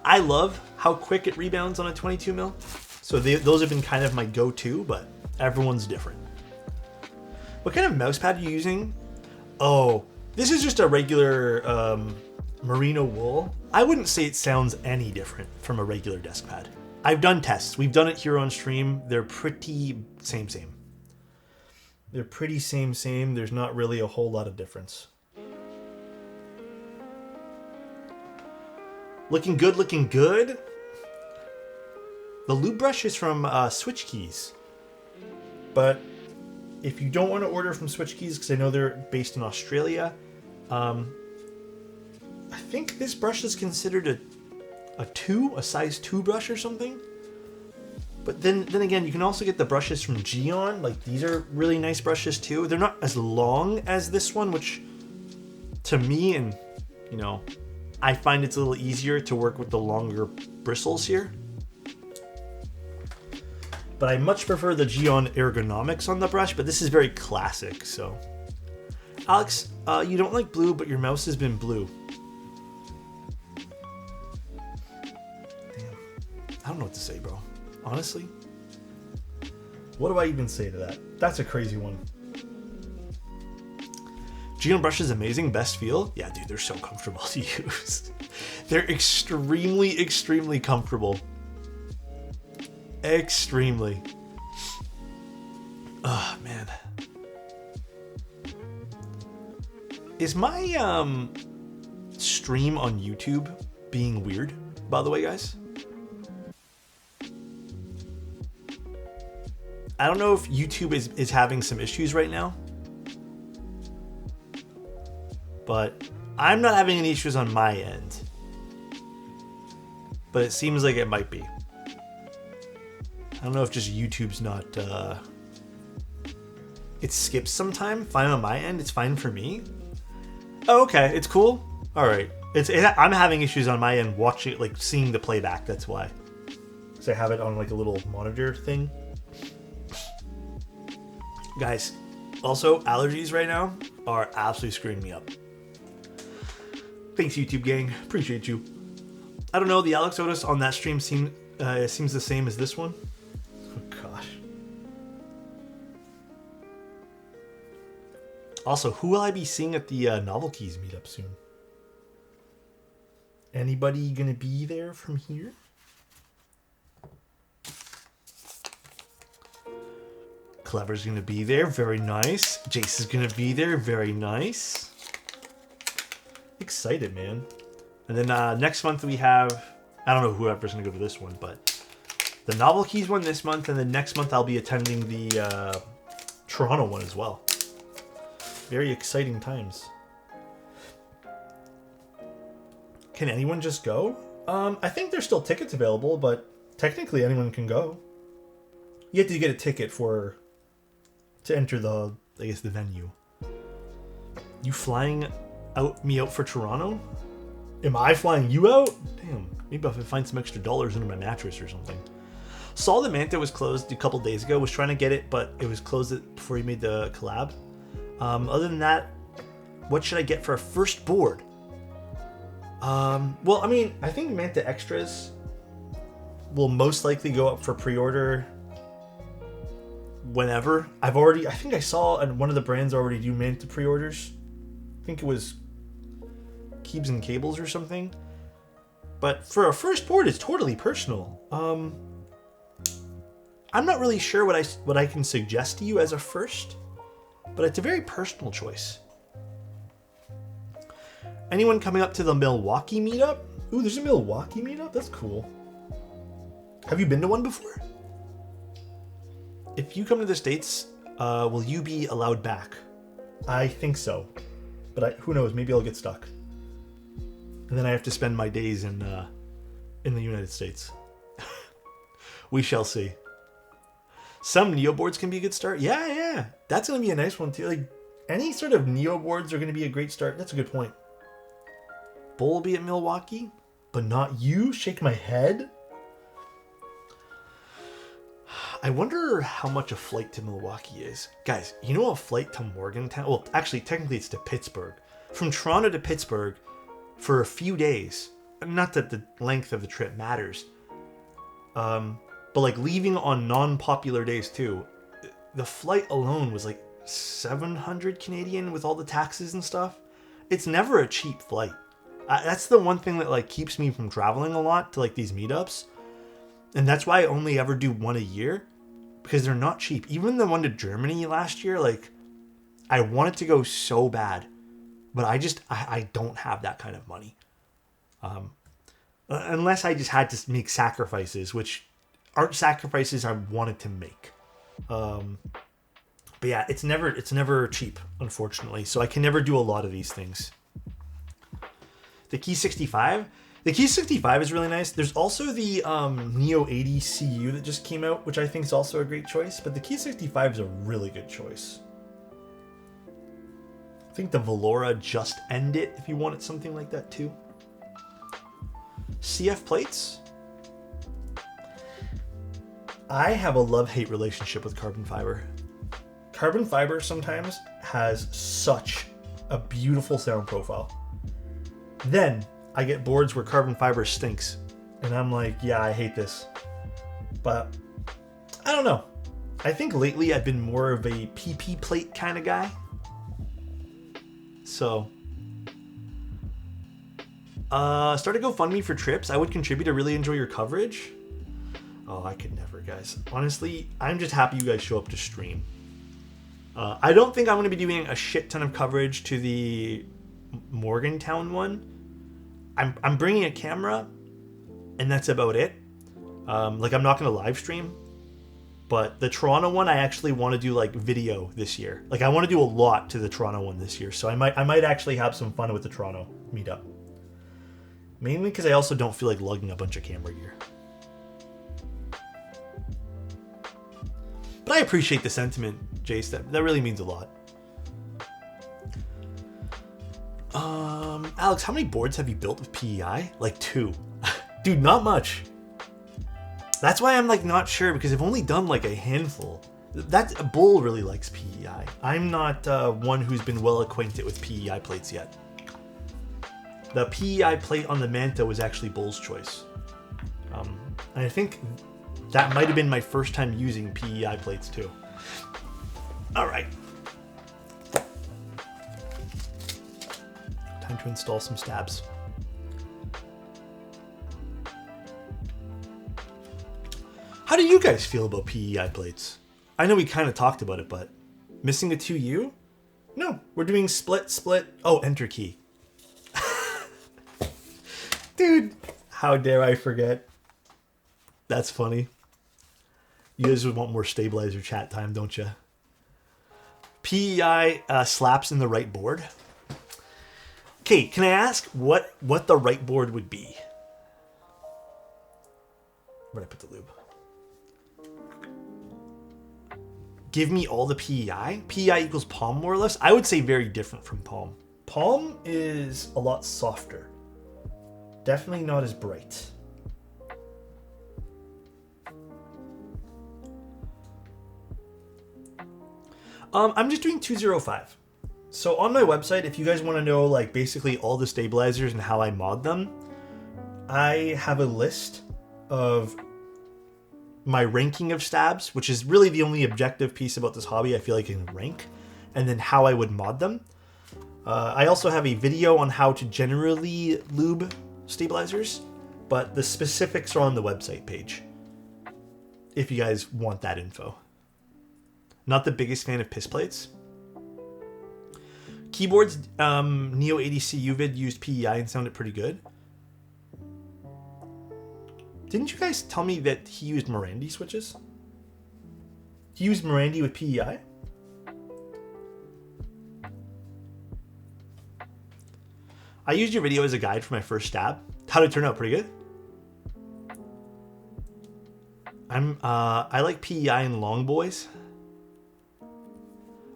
I love how quick it rebounds on a 22 mil. So those have been kind of my go-to, but everyone's different. What kind of mouse pad are you using? Oh, this is just a regular merino wool. I wouldn't say it sounds any different from a regular desk pad. I've done tests. We've done it here on stream. They're pretty same. They're pretty same. There's not really a whole lot of difference. Looking good. The lube brush is from Switch Keys. But if you don't want to order from Switch Keys, because I know they're based in Australia, I think this brush is considered a size 2 brush or something. But then again, you can also get the brushes from Geon. Like, these are really nice brushes too. They're not as long as this one, which to me, and I find it's a little easier to work with the longer bristles here. But I much prefer the Geon ergonomics on the brush, but this is very classic, so Alex, you don't like blue, but your mouse has been blue. Damn. I don't know what to say, bro. Honestly. What do I even say to that? That's a crazy one. Geno brush is amazing. Best feel? Yeah, dude, they're so comfortable to use. They're extremely, extremely comfortable. Extremely. Oh, man. Is my stream on YouTube being weird, by the way, guys? I don't know if YouTube is having some issues right now. But I'm not having any issues on my end. But it seems like it might be. I don't know if just YouTube's not... It skips sometime. Fine on my end. It's fine for me. Oh, okay. It's cool. All right. I'm having issues on my end watching, like seeing the playback. That's why. Because I have it on like a little monitor thing. Guys, also allergies right now are absolutely screwing me up. Thanks, YouTube gang. Appreciate you. I don't know. The Alexotos on that stream seems the same as this one. Oh gosh. Also, who will I be seeing at the Novel Keys meetup soon? Anybody gonna be there from here? Clever's gonna be there. Very nice. Jace is gonna be there. Very nice. Excited, man. And then next month we have... I don't know whoever's gonna go to this one, but... The Novel Keys one this month, and then next month I'll be attending the Toronto one as well. Very exciting times. Can anyone just go? I think there's still tickets available, but technically anyone can go. You have to get a ticket to enter the, I guess, the venue. You flying me out for Toronto? Am I flying you out? Damn, maybe if I find some extra dollars under my mattress or something. Saw the Manta was closed a couple days ago. Was trying to get it, but it was closed before he made the collab. Other than that, what should I get for a first board? Well, I mean, I think Manta Extras will most likely go up for pre-order whenever. I think I saw one of the brands already do Manta pre-orders. I think it was Keebs and Cables or something. But for a first board, it's totally personal. I'm not really sure what I can suggest to you as a first, but it's a very personal choice. Anyone coming up to the Milwaukee meetup? Ooh, there's a Milwaukee meetup? That's cool. Have you been to one before? If you come to the States, will you be allowed back? I think so. But who knows? Maybe I'll get stuck. And then I have to spend my days in the United States. We shall see. Some Neo boards can be a good start. Yeah. That's going to be a nice one too. Like, any sort of Neo boards are going to be a great start. That's a good point. Bull will be at Milwaukee, but not you? Shake my head? I wonder how much a flight to Milwaukee is. Guys, you know a flight to Morgantown? Well, actually, technically it's to Pittsburgh. From Toronto to Pittsburgh for a few days. Not that the length of the trip matters. But like leaving on non-popular days too. The flight alone was like 700 Canadian with all the taxes and stuff. It's never a cheap flight. That's the one thing that like keeps me from traveling a lot to like these meetups. And that's why I only ever do one a year, because they're not cheap. Even the one to Germany last year, like, I wanted to go so bad, but I don't have that kind of money. Unless I just had to make sacrifices, which aren't sacrifices I wanted to make. But yeah, it's never cheap, unfortunately. So I can never do a lot of these things. The Key 65. The Key 65 is really nice. There's also the Neo 80 CU that just came out, which I think is also a great choice. But the Key 65 is a really good choice. I think the Valora just ended if you wanted something like that too. CF plates. I have a love-hate relationship with carbon fiber. Carbon fiber sometimes has such a beautiful sound profile. Then I get boards where carbon fiber stinks. And I'm like, yeah, I hate this. But I don't know. I think lately I've been more of a PP plate kind of guy. So, start a GoFundMe for trips. I would contribute. I really enjoy your coverage. Oh, I could never, guys. Honestly, I'm just happy you guys show up to stream. I don't think I'm going to be doing a shit ton of coverage to the Morgantown one. I'm bringing a camera, and that's about it. I'm not going to live stream. But the Toronto one, I actually want to do like video this year. Like I want to do a lot to the Toronto one this year. So I might actually have some fun with the Toronto meetup. Mainly because I also don't feel like lugging a bunch of camera gear. But I appreciate the sentiment, Jace. That really means a lot. Alex, how many boards have you built with PEI? Like 2. Dude, not much. That's why I'm like not sure, because I've only done like a handful. That Bull really likes PEI. I'm not one who's been well acquainted with PEI plates yet. The PEI plate on the Manta was actually Bull's choice. And I think that might have been my first time using PEI plates too. All right. Time to install some stabs. How do you guys feel about PEI plates? I know we kind of talked about it, but missing a 2U? No, we're doing split. Oh, enter key. Dude, how dare I forget? That's funny. You guys would want more stabilizer chat time, don't you? PEI slaps in the right board. Okay, can I ask what the right board would be? Where'd I put the lube? Give me all the PEI? PEI equals Palm more or less? I would say very different from Palm. Palm is a lot softer. Definitely not as bright. I'm just doing 205. So on my website, if you guys want to know like basically all the stabilizers and how I mod them, I have a list of my ranking of stabs, which is really the only objective piece about this hobby I feel like I can rank, and then how I would mod them. I also have a video on how to generally lube stabilizers, but the specifics are on the website page if you guys want that info. Not the biggest fan of piss plates. Keyboards, Neo ADC UVid used PEI and sounded pretty good. Didn't you guys tell me that he used Morandi switches? He used Morandi with PEI? I used your video as a guide for my first stab. How'd it turn out? Pretty good? I like PEI and long boys.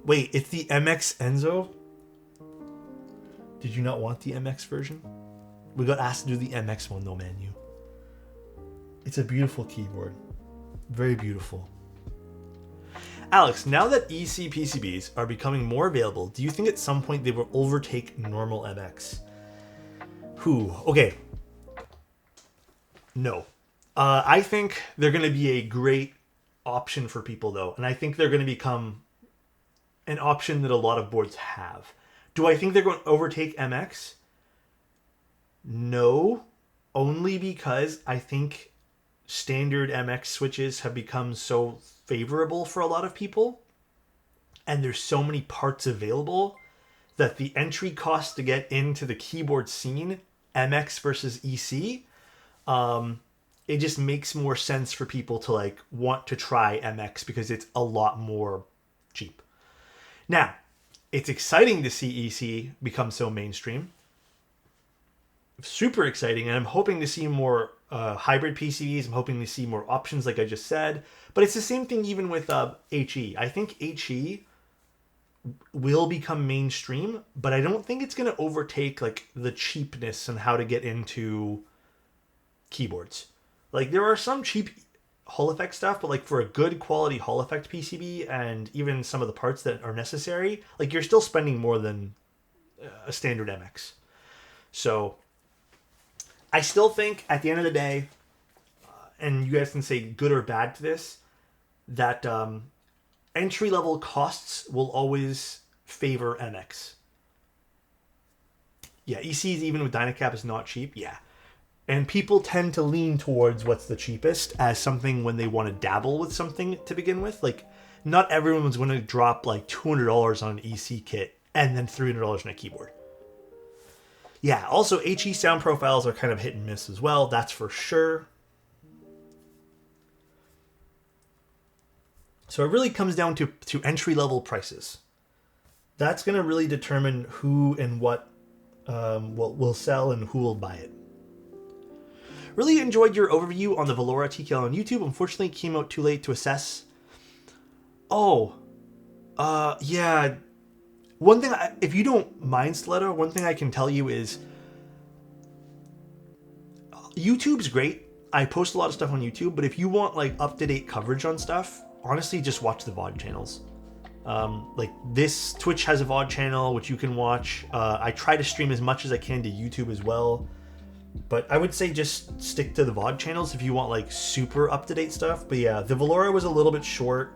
Wait, it's the MX Enso? Did you not want the MX version? We got asked to do the MX one though, man. It's a beautiful keyboard. Very beautiful. Alex, now that EC PCBs are becoming more available, do you think at some point they will overtake normal MX? Okay. No. I think they're going to be a great option for people though, and I think they're going to become an option that a lot of boards have. Do I think they're going to overtake MX? No. Only because I think standard MX switches have become so favorable for a lot of people, and there's so many parts available that the entry cost to get into the keyboard scene, MX versus EC, it just makes more sense for people to like want to try MX because it's a lot more cheap. Now, it's exciting to see EC become so mainstream. Super exciting, and I'm hoping to see more hybrid PCBs. I'm hoping to see more options, like I just said. But it's the same thing even with HE. I think HE will become mainstream, but I don't think it's going to overtake like the cheapness and how to get into keyboards. Like there are some cheap Hall effect stuff, but like for a good quality Hall effect PCB and even some of the parts that are necessary, like you're still spending more than a standard MX. So I still think at the end of the day, and you guys can say good or bad to this, that entry level costs will always favor MX. Yeah, ECs even with Dynacap is not cheap. Yeah. And people tend to lean towards what's the cheapest as something when they want to dabble with something to begin with. Like, not everyone's going to drop like $200 on an EC kit and then $300 on a keyboard. Yeah, also HE sound profiles are kind of hit and miss as well. That's for sure. So it really comes down to entry-level prices. That's going to really determine who and what will sell and who will buy it. Really enjoyed your overview on the Velora TKL on YouTube. Unfortunately, it came out too late to assess. Yeah. One thing, if you don't mind, Stiletto, one thing I can tell you is YouTube's great. I post a lot of stuff on YouTube, but if you want like up-to-date coverage on stuff, honestly, just watch the VOD channels. Like this, Twitch has a VOD channel, which you can watch. I try to stream as much as I can to YouTube as well. But I would say just stick to the VOD channels if you want like super up-to-date stuff. But yeah, the Velora was a little bit short.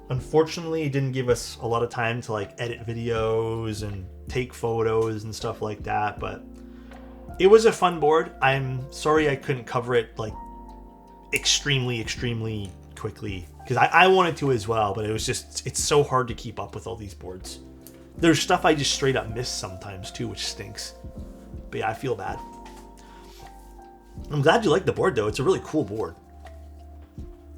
Unfortunately, it didn't give us a lot of time to like edit videos and take photos and stuff like that. But it was a fun board. I'm sorry I couldn't cover it like extremely quickly. Because I wanted to as well, but it's so hard to keep up with all these boards. There's stuff I just straight up miss sometimes too, which stinks. But yeah, I feel bad. I'm glad you like the board though. It's a really cool board.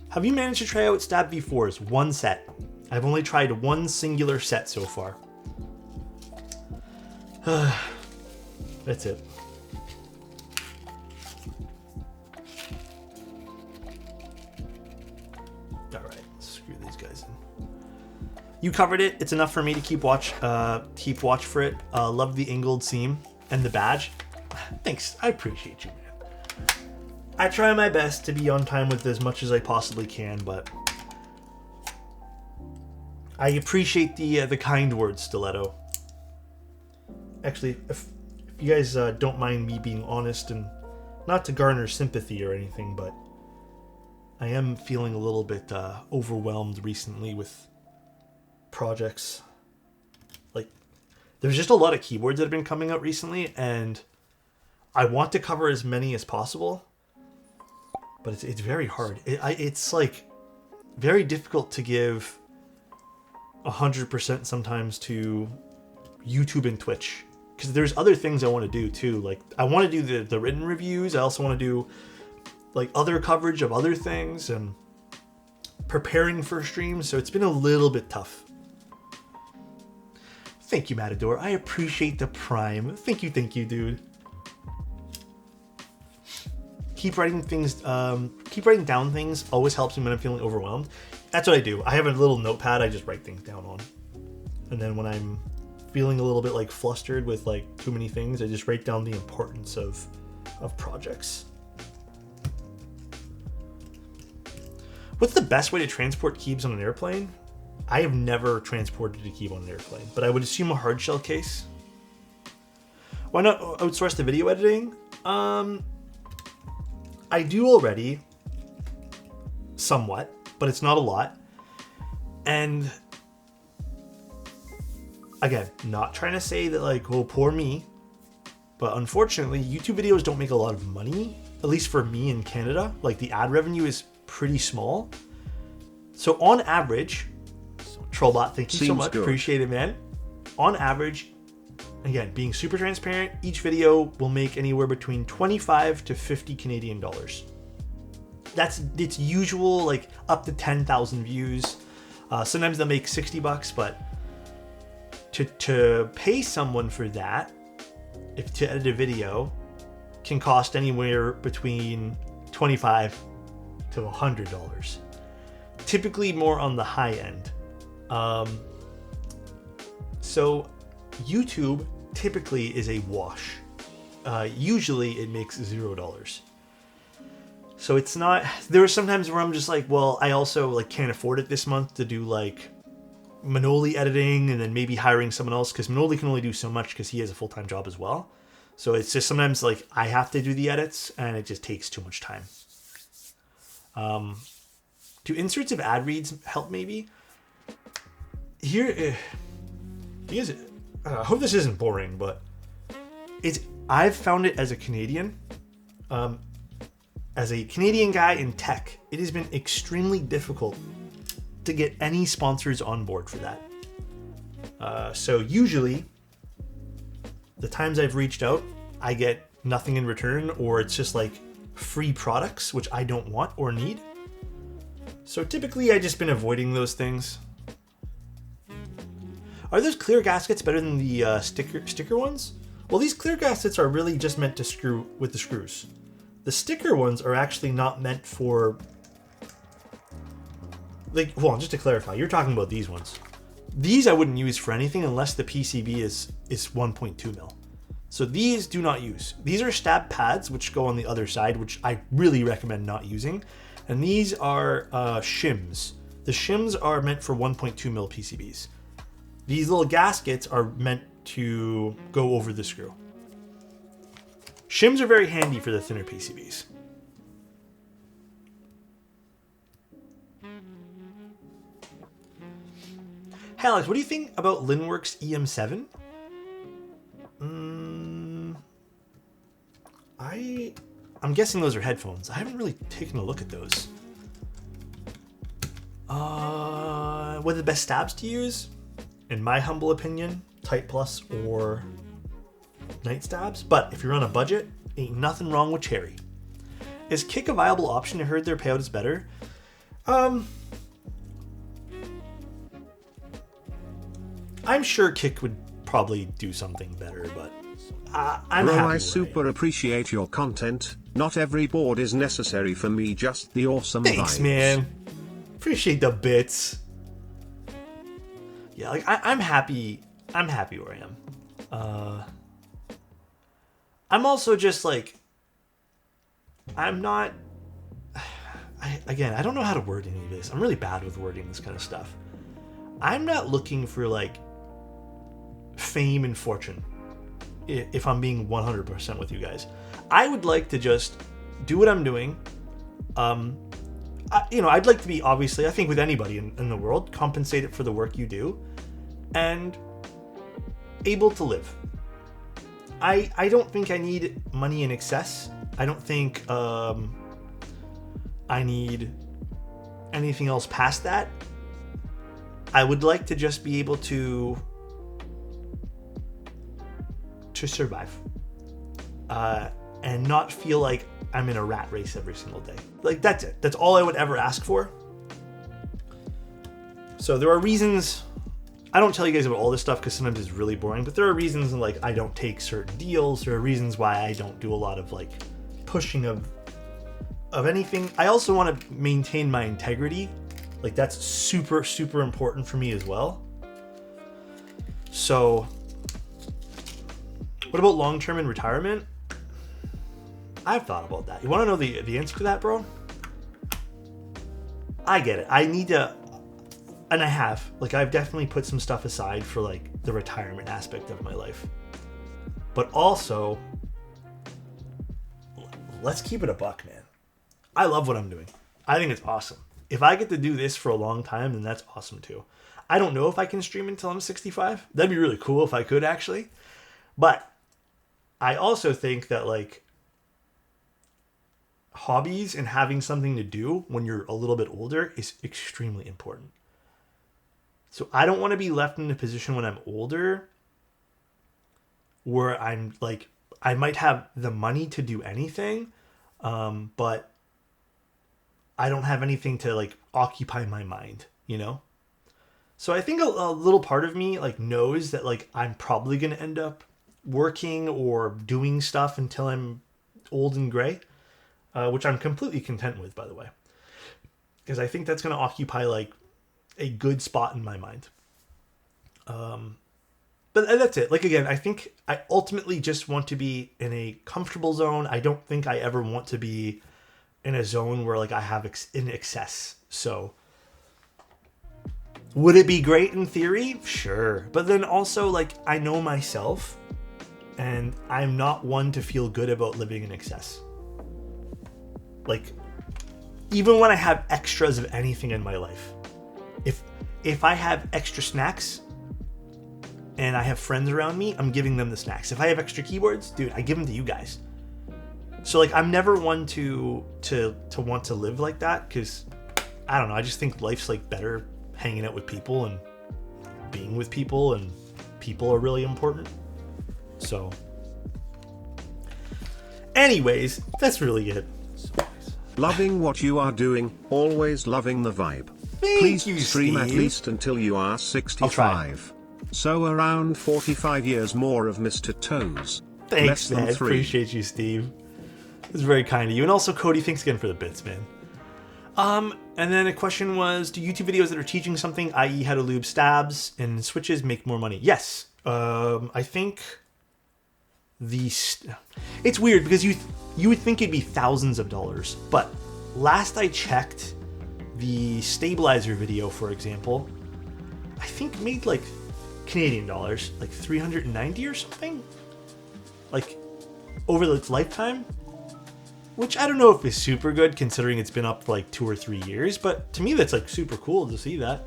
Have you managed to try out Stab V4's one set? I've only tried one singular set so far. That's it. Alright, screw these guys in. You covered it. It's enough for me to keep watch for it. Love the angled seam and the badge. Thanks. I appreciate you, man. I try my best to be on time with as much as I possibly can, but I appreciate the kind words, Stiletto. Actually, if you guys don't mind me being honest, and not to garner sympathy or anything, but I am feeling a little bit overwhelmed recently with projects. Like, there's just a lot of keyboards that have been coming out recently, and I want to cover as many as possible. But it's very hard. It's like very difficult to give 100% sometimes to YouTube and Twitch. Because there's other things I want to do too. Like I want to do the written reviews. I also want to do like other coverage of other things and preparing for streams. So it's been a little bit tough. Thank you, Matador. I appreciate the prime. Thank you, dude. Keep writing things, keep writing down things always helps me when I'm feeling overwhelmed. That's what I do. I have a little notepad I just write things down on. And then when I'm feeling a little bit like flustered with like too many things, I just write down the importance of projects. What's the best way to transport keys on an airplane? I have never transported a key on an airplane, but I would assume a hard shell case. Why not outsource the video editing? I do already, somewhat, but it's not a lot. And again, not trying to say that like, oh, poor me, but unfortunately, YouTube videos don't make a lot of money, at least for me in Canada. Like the ad revenue is pretty small. So on average, Trollbot, thank you so much, good. Appreciate it, man. On average, again, being super transparent, each video will make anywhere between 25 to 50 Canadian dollars. That's its usual, like up to 10,000 views. Sometimes they'll make $60, but to pay someone for that, if to edit a video, can cost anywhere between $25 to $100. Typically more on the high end. So YouTube typically is a wash. Usually it makes $0. So it's not, there are sometimes where I'm just like, well, I also like can't afford it this month to do like Manoli editing and then maybe hiring someone else, because Manoli can only do so much because he has a full-time job as well. So it's just sometimes like I have to do the edits and it just takes too much time. Do inserts of ad reads help maybe? Here, I hope this isn't boring, but I've found it as a Canadian, guy in tech, it has been extremely difficult to get any sponsors on board for that. So usually, the times I've reached out, I get nothing in return, or it's just like free products, which I don't want or need. So typically, I've just been avoiding those things. Are those clear gaskets better than the sticker ones? Well, these clear gaskets are really just meant to screw with the screws. The sticker ones are actually not meant for... Like, hold on, just to clarify, you're talking about these ones. These I wouldn't use for anything unless the PCB is 1.2 mil. So these do not use. These are stab pads, which go on the other side, which I really recommend not using. And these are shims. The shims are meant for 1.2 mil PCBs. These little gaskets are meant to go over the screw. Shims are very handy for the thinner PCBs. Hey Alex, what do you think about Linworks EM7? I'm guessing those are headphones. I haven't really taken a look at those. What are the best stabs to use? In my humble opinion, Tight Plus or Night Stabs. But if you're on a budget, ain't nothing wrong with Cherry. Is Kick a viable option? I heard their payout is better. I'm sure Kick would probably do something better, but I'm Bro, happy. I super appreciate your content. Not every board is necessary for me, just the awesome Thanks, vibes. man. Appreciate the bits. Yeah, like I'm happy. I'm happy where I am. I'm also just like, I'm not. I don't know how to word any of this. I'm really bad with wording this kind of stuff. I'm not looking for like fame and fortune. If I'm being 100% with you guys, I would like to just do what I'm doing. I'd like to be, obviously, I think with anybody in the world, compensated for the work you do and able to live. I don't think I need money in excess. I don't think I need anything else past that. I would like to just be able to survive and not feel like I'm in a rat race every single day. Like, that's it. That's all I would ever ask for. So there are reasons. I don't tell you guys about all this stuff because sometimes it's really boring, but there are reasons like I don't take certain deals. There are reasons why I don't do a lot of like pushing of anything. I also want to maintain my integrity. Like, that's super, super important for me as well. So what about long-term in retirement? I've thought about that. You want to know the answer to that, bro? I get it. I need to, and I have. Like, I've definitely put some stuff aside for, like, the retirement aspect of my life. But also, let's keep it a buck, man. I love what I'm doing. I think it's awesome. If I get to do this for a long time, then that's awesome, too. I don't know if I can stream until I'm 65. That'd be really cool if I could, actually. But I also think that, like, hobbies and having something to do when you're a little bit older is extremely important. So I don't want to be left in a position when I'm older where I'm like, I might have the money to do anything, but I don't have anything to like occupy my mind, you know? So I think a little part of me like knows that like I'm probably going to end up working or doing stuff until I'm old and gray, which I'm completely content with, by the way, because I think that's going to occupy like a good spot in my mind. But that's it. Like, again, I think I ultimately just want to be in a comfortable zone. I don't think I ever want to be in a zone where like I have in excess. So Would it be great in theory? Sure. But then also, like, I know myself, and I'm not one to feel good about living in excess. Like, even when I have extras of anything in my life, if I have extra snacks and I have friends around me, I'm giving them the snacks. If I have extra keyboards, dude, I give them to you guys. So, like, I'm never one to want to live like that, because I don't know, I just think life's like better hanging out with people and being with people, and people are really important. So anyways, that's really it. Loving what you are doing, always loving the vibe. Please stream Steve. At least until you are 65. So around 45 years more of Mr. Toes. Thanks, man. Appreciate you, Steve. It's very kind of you. And also, Cody, thanks again for the bits, man. And then a question was, do YouTube videos that are teaching something, i.e. how to lube stabs and switches, make more money? Yes. I think it's weird because you would think it'd be thousands of dollars, but last I checked, the stabilizer video, for example, I think made like Canadian dollars, like 390 or something, like over its lifetime. Which I don't know if is super good considering it's been up for like 2 or 3 years, but to me that's like super cool to see that.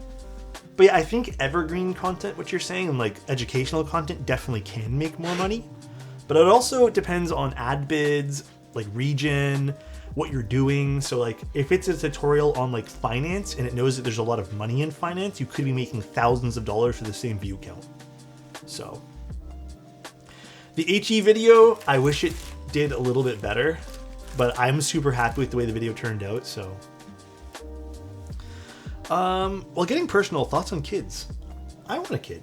But yeah, I think evergreen content, what you're saying, and like educational content definitely can make more money. But it also depends on ad bids, like region, what you're doing. So like if it's a tutorial on like finance and it knows that there's a lot of money in finance, you could be making thousands of dollars for the same view count. So the HE video, I wish it did a little bit better. But I'm super happy with the way the video turned out, so. Well, getting personal, thoughts on kids. I want a kid.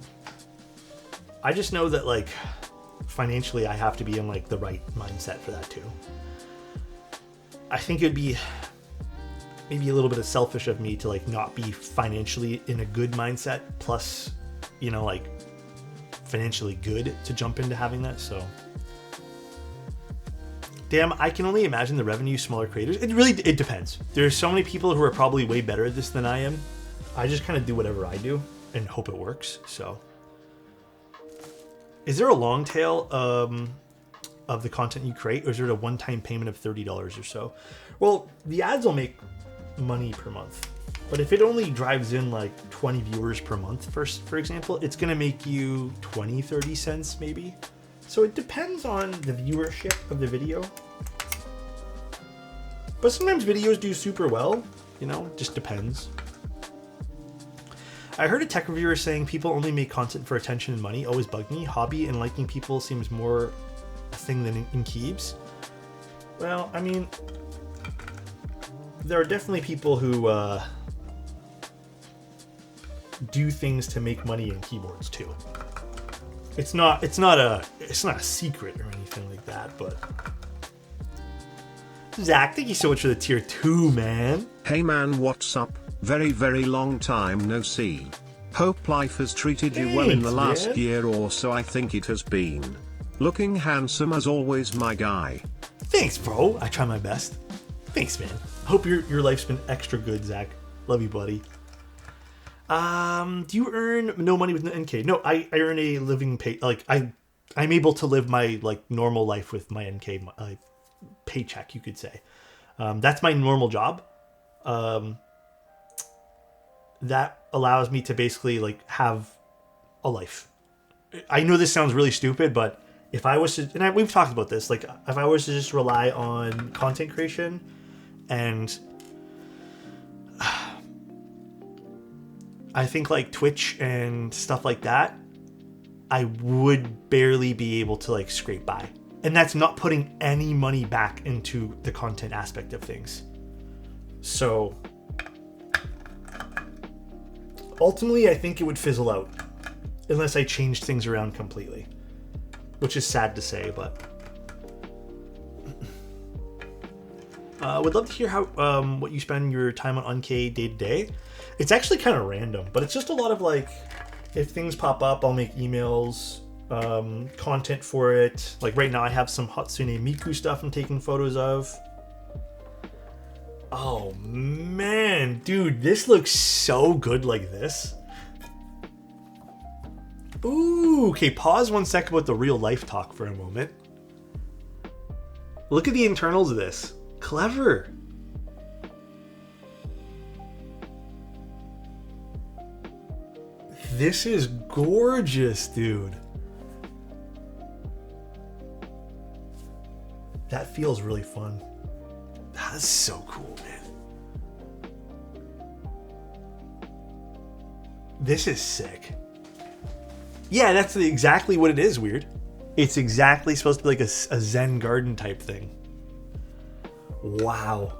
I just know that, like, financially I have to be in, like, the right mindset for that, too. I think it'd be maybe a little bit of selfish of me to, like, not be financially in a good mindset, plus, you know, like, financially good to jump into having that, so. Damn, I can only imagine the revenue smaller creators. It depends. There's so many people who are probably way better at this than I am. I just kind of do whatever I do and hope it works. So, is there a long tail of the content you create, or is there a one-time payment of $30 or so? Well, the ads will make money per month, but if it only drives in like 20 viewers per month, for example, it's gonna make you 20-30 cents maybe. So it depends on the viewership of the video. But sometimes videos do super well, you know, it just depends. I heard a tech reviewer saying people only make content for attention and money. Always bugged me. Hobby and liking people seems more a thing than in Keebs. Well, I mean, there are definitely people who do things to make money in keyboards too. It's not a secret or anything like that, but Zach, thank you so much for the tier 2, man. Hey man, what's up? Very, very long time no see. Hope life has treated you well in the last year or so. I think it has been. Looking handsome as always, my guy. Thanks, bro. I try my best. Thanks, man. Hope your life's been extra good, Zach. Love you, buddy. Do you earn no money with NK? No, I earn a living pay. Like I'm able to live my like normal life with my NK paycheck, you could say. That's my normal job. That allows me to basically like have a life. I know this sounds really stupid, but if I was to, and we've talked about this, like if I was to just rely on content creation and I think like Twitch and stuff like that, I would barely be able to like scrape by. And that's not putting any money back into the content aspect of things. So ultimately, I think it would fizzle out unless I changed things around completely, which is sad to say, but would love to hear how what you spend your time on NK day to day. It's actually kind of random, but it's just a lot of like, if things pop up, I'll make emails, content for it. Like right now I have some Hatsune Miku stuff I'm taking photos of. Oh man, dude, this looks so good like this. Ooh, okay, pause 1 second with the real life talk for a moment. Look at the internals of this. Clever. This is gorgeous, dude. That feels really fun. That's so cool, man. This is sick. Yeah, that's exactly what it is, Weird. It's exactly supposed to be like a Zen garden type thing. Wow.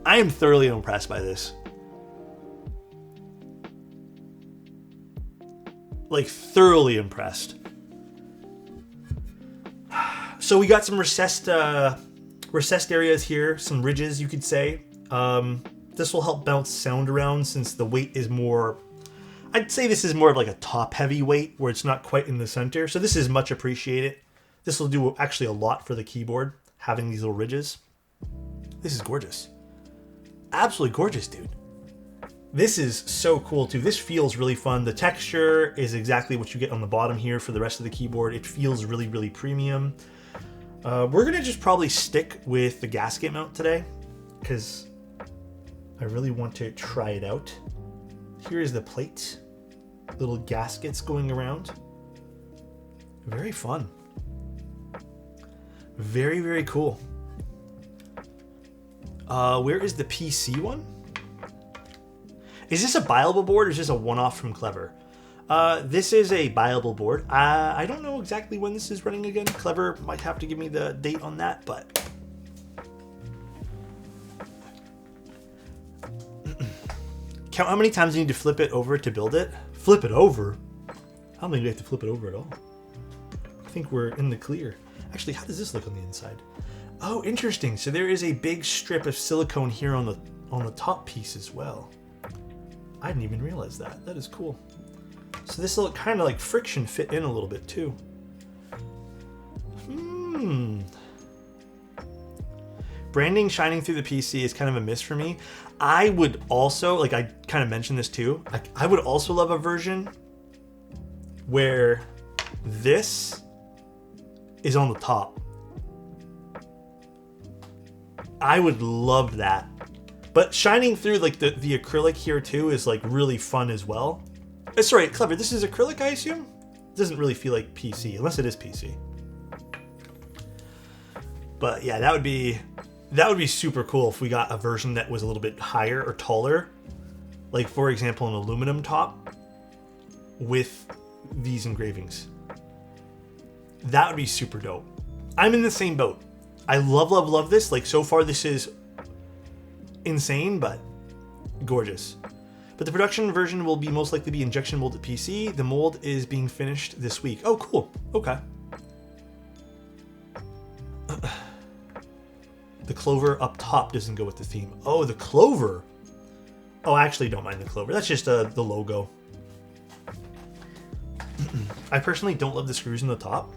I am thoroughly impressed by this. Like, thoroughly impressed. So we got some recessed areas here, some ridges, you could say. This will help bounce sound around since the weight is more... I'd say this is more of like a top-heavy weight where it's not quite in the center. So this is much appreciated. This will do actually a lot for the keyboard, having these little ridges. This is gorgeous. Absolutely gorgeous, dude. This is so cool, too. This feels really fun. The texture is exactly what you get on the bottom here for the rest of the keyboard. It feels really, really premium. We're going to just probably stick with the gasket mount today because I really want to try it out. Here is the plate. Little gaskets going around. Very fun. Very, very cool. Where is the PC one? Is this a buyable board or is this a one-off from Clever? This is a buyable board. I don't know exactly when this is running again. Clever might have to give me the date on that, but... Count how many times you need to flip it over to build it. Flip it over? I don't think we have to flip it over at all. I think we're in the clear. Actually, how does this look on the inside? Oh, interesting. So there is a big strip of silicone here on the top piece as well. I didn't even realize that. That is cool. So this will kind of like friction fit in a little bit too. Branding shining through the PC is kind of a miss for me. I would also, like I kind of mentioned this too, I would also love a version where this is on the top. I would love that. But shining through like the acrylic here too is like really fun as well. Sorry, Clever, this is acrylic, I assume? It doesn't really feel like PC, unless it is PC. But yeah, that would be super cool if we got a version that was a little bit higher or taller. Like, for example, an aluminum top with these engravings. That would be super dope. I'm in the same boat. I love, love, love this. Like, so far this is insane, but gorgeous. But the production version will be most likely be injection molded PC. The mold is being finished this week. Oh, cool. Okay. The clover up top doesn't go with the theme. Oh, the clover. Oh, I actually don't mind the clover. That's just the logo. I personally don't love the screws in the top.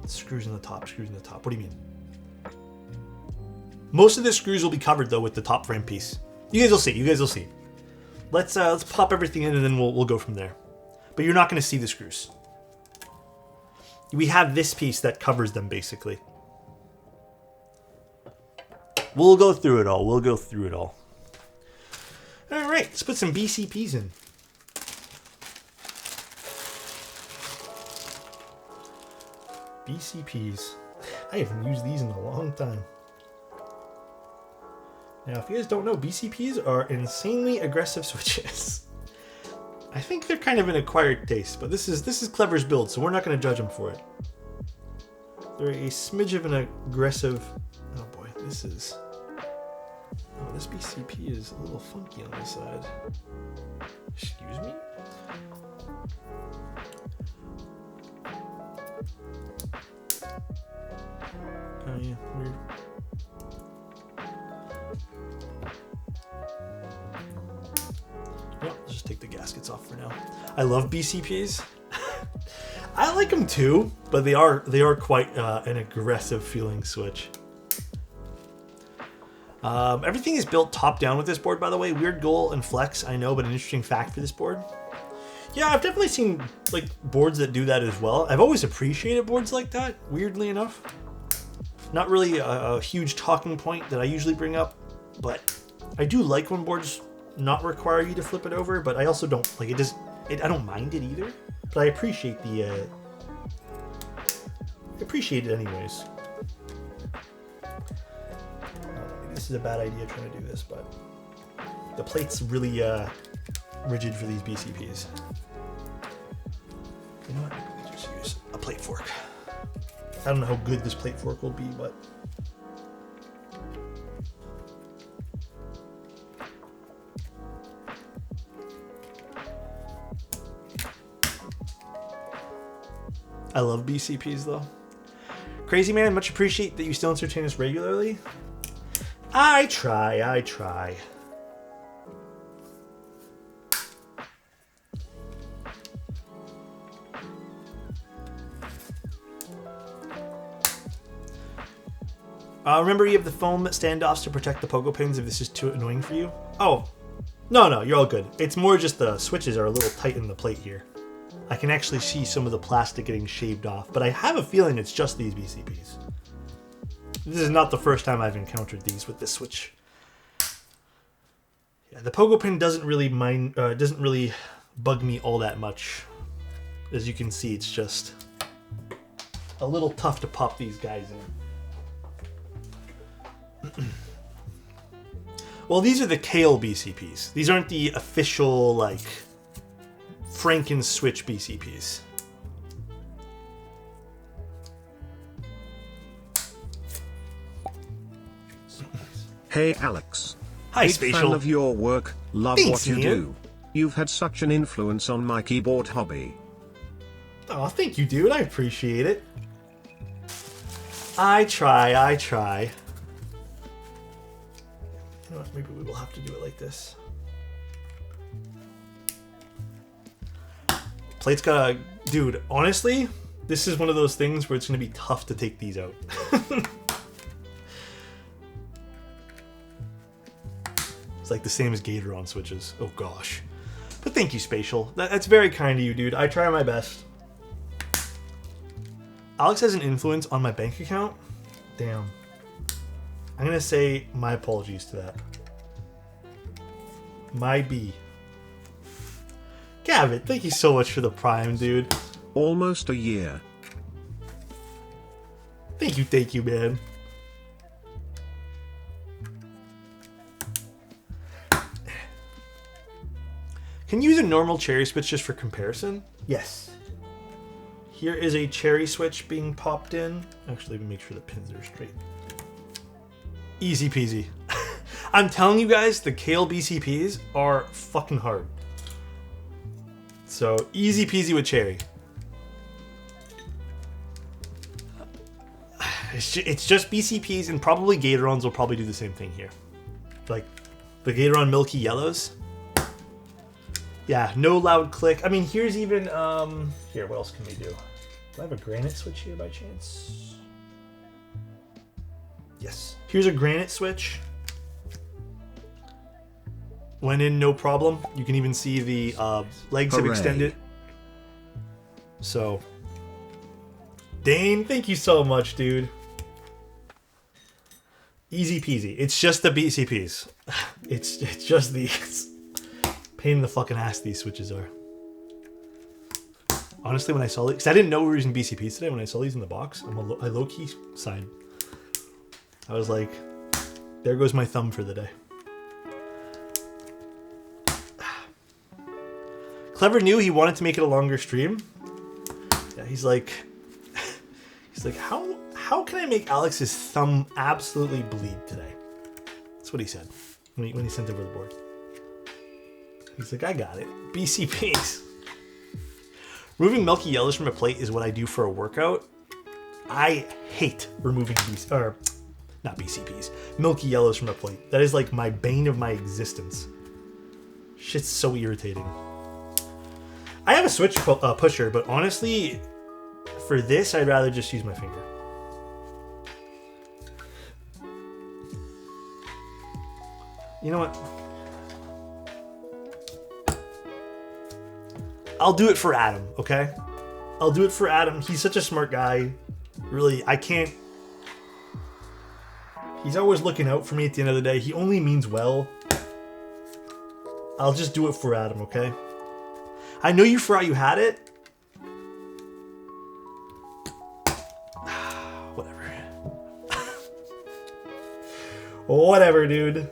Screws in the top, screws in the top. What do you mean? Most of the screws will be covered though with the top frame piece. You guys will see. You guys will see. Let's pop everything in and then we'll go from there. But you're not going to see the screws. We have this piece that covers them basically. We'll go through it all. We'll go through it all. All right, let's put some BCPs in. BCPs. I haven't used these in a long time. Now, if you guys don't know, BCPs are insanely aggressive switches. I think they're kind of an acquired taste, but this is Clever's build, so we're not going to judge them for it. They're a smidge of an aggressive... Oh boy, this is... Oh, this BCP is a little funky on this side. Excuse me? Oh yeah, weird. Well, let's just take the gaskets off for now. I love BCPs. I like them too, but they are quite an aggressive feeling switch. Everything is built top down with this board, by the way. Weird goal and flex, I know, but an interesting fact for this board. Yeah, I've definitely seen like boards that do that as well. I've always appreciated boards like that, weirdly enough. Not really a huge talking point that I usually bring up, but I do like when boards not require you to flip it over, but I also don't like it. I don't mind it either, but I appreciate appreciate it anyways. This is a bad idea trying to do this, but the plate's really rigid for these BCPs. You know what? I'll just use a plate fork. I don't know how good this plate fork will be, but I love BCPs though. Crazy man, much appreciate that you still entertain us regularly. I try. Remember you have the foam standoffs to protect the pogo pins if this is too annoying for you? Oh, no, you're all good. It's more just the switches are a little tight in the plate here. I can actually see some of the plastic getting shaved off, but I have a feeling it's just these BCPs. This is not the first time I've encountered these with this switch. Yeah, the pogo pin doesn't really bug me all that much. As you can see, it's just a little tough to pop these guys in. Well, these are the Kale BCPs. These aren't the official, like, Franken Switch BCPs. Hey Alex. Hi, Big Spatial. fan of your work, love Thanks, what you man. do. You've had such an influence on my keyboard hobby. Oh, thank you, dude. I appreciate it. I try. You know what? Maybe we will have to do it like this. Plate's got a... Dude, honestly, this is one of those things where it's going to be tough to take these out. It's like the same as Gatoron switches. Oh, gosh. But thank you, Spatial. That's very kind of you, dude. I try my best. Alex has an influence on my bank account? Damn. I'm going to say my apologies to that. My B. Gavin, thank you so much for the prime, dude. Almost a year. Thank you, man. Can you use a normal cherry switch just for comparison? Yes. Here is a cherry switch being popped in. Actually, let me make sure the pins are straight. Easy peasy. I'm telling you guys, the Kale BCPs are fucking hard. So, easy peasy with cherry. It's just BCPs, and probably Gatorons will probably do the same thing here. Like, the Gatoron Milky Yellows. Yeah, no loud click. I mean, here's even, here, what else can we do? Do I have a granite switch here by chance? Yes. Here's a granite switch. Went in, no problem. You can even see the legs have extended. So, Dane, thank you so much, dude. Easy peasy. It's just the BCPs. It's just these. Pain in the fucking ass these switches are. Honestly, when I saw it, because I didn't know we were using BCPs today, when I saw these in the box, I low-key sighed. I was like, there goes my thumb for the day. Clever knew he wanted to make it a longer stream. Yeah, he's like, how can I make Alex's thumb absolutely bleed today? That's what he said when he sent over the board. He's like, I got it. BCPs. Removing milky yellows from a plate is what I do for a workout. I hate removing not BCPs, milky yellows from a plate. That is like my bane of my existence. Shit's so irritating. I have a switch pusher, but honestly, for this, I'd rather just use my finger. You know what? I'll do it for Adam, okay? I'll do it for Adam. He's such a smart guy. Really, I can't... He's always looking out for me at the end of the day. He only means well. I'll just do it for Adam, okay? I know you forgot you had it. Whatever. Whatever, dude.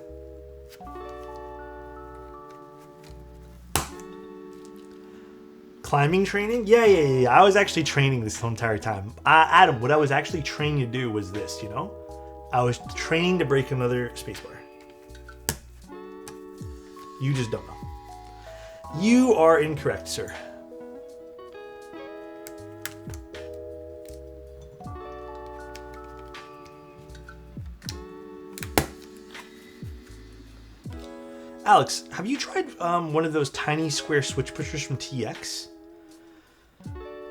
Climbing training? Yeah. I was actually training this whole entire time. Adam, what I was actually training to do was this, you know? I was training to break another spacebar. You just don't know. You are incorrect, sir. Alex, have you tried one of those tiny square switch pushers from TX?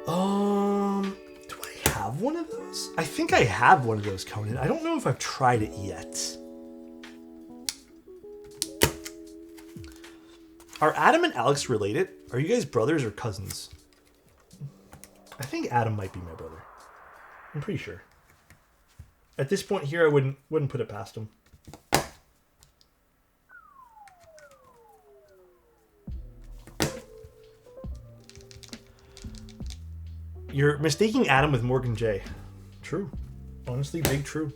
Do I have one of those? I think I have one of those, Conan. I don't know if I've tried it yet. Are Adam and Alex related? Are you guys brothers or cousins? I think Adam might be my brother. I'm pretty sure. At this point here, I wouldn't put it past him. You're mistaking Adam with Morgan J. True. Honestly, big true.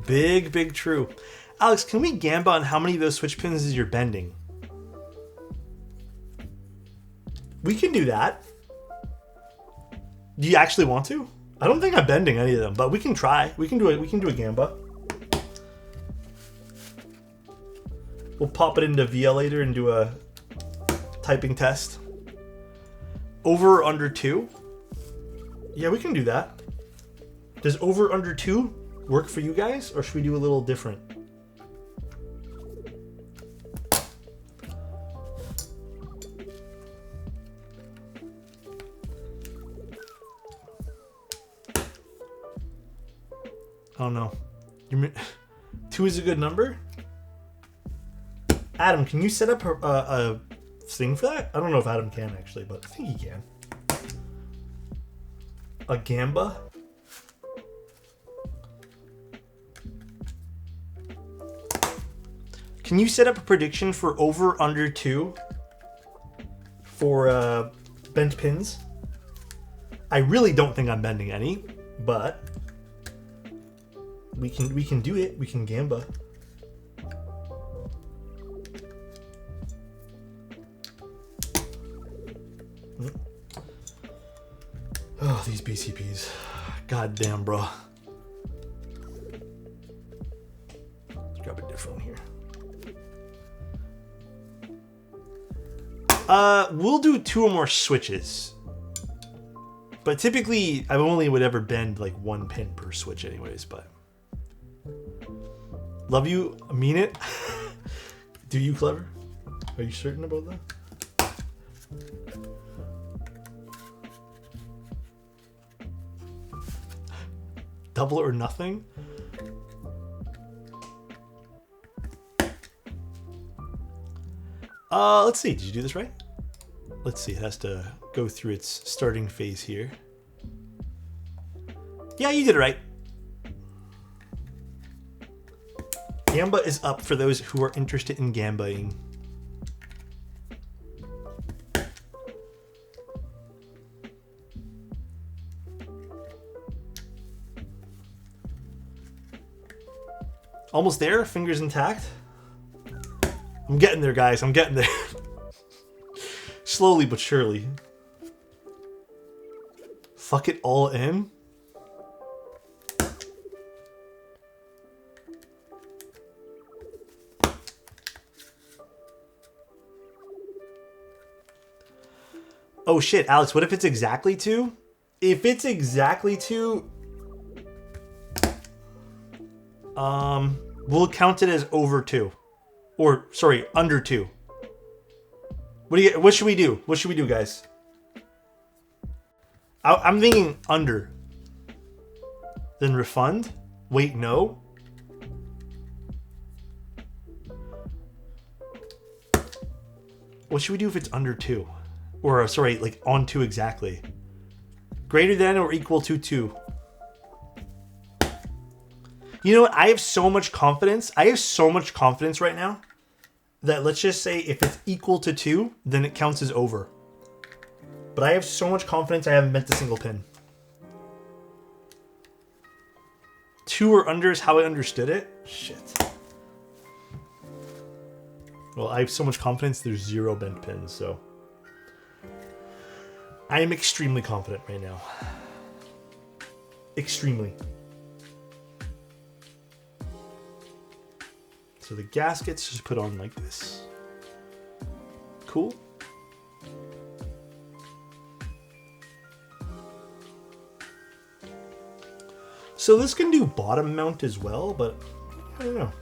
Big true. Alex, can we gamba on how many of those switch pins is you're bending? We can do that. Do you actually want to? I don't think I'm bending any of them, but we can try. We can do it. We can do a gamba. We'll pop it into VL later and do a typing test. Over or under 2? Yeah, we can do that. Does over under 2 work for you guys, or should we do a little different? Oh no. 2 is a good number? Adam, can you set up a thing for that? I don't know if Adam can actually, but I think he can. A gamba? Can you set up a prediction for over under 2 for bent pins? I really don't think I'm bending any, but we can do it. We can gamba. Oh, these BCPs. God damn, bro. Let's grab a different one here. We'll do 2 or more switches. But typically, I only would ever bend like 1 pin per switch anyways, but... Love you, mean it. Do you, Clever? Are you certain about that? Double or nothing? Let's see. Did you do this right? Let's see. It has to go through its starting phase here. Yeah, you did it right. Gamba is up for those who are interested in gambaing. Almost there, fingers intact. I'm getting there, guys. I'm getting there. Slowly but surely. Fuck it all in. Oh shit, Alex, what if it's exactly 2? If it's exactly 2, we'll count it as over 2. Or, sorry, under 2. What should we do? What should we do, guys? I'm thinking under. Then refund? Wait, no? What should we do if it's under 2? Or, sorry, like on 2 exactly. Greater than or equal to 2. You know what? I have so much confidence. I have so much confidence right now that let's just say if it's equal to 2, then it counts as over. But I have so much confidence I haven't bent a single pin. 2 or under is how I understood it. Shit. Well, I have so much confidence there's 0 bent pins, so... I am extremely confident right now. Extremely. So the gaskets just put on like this. Cool. So this can do bottom mount as well, but I don't know.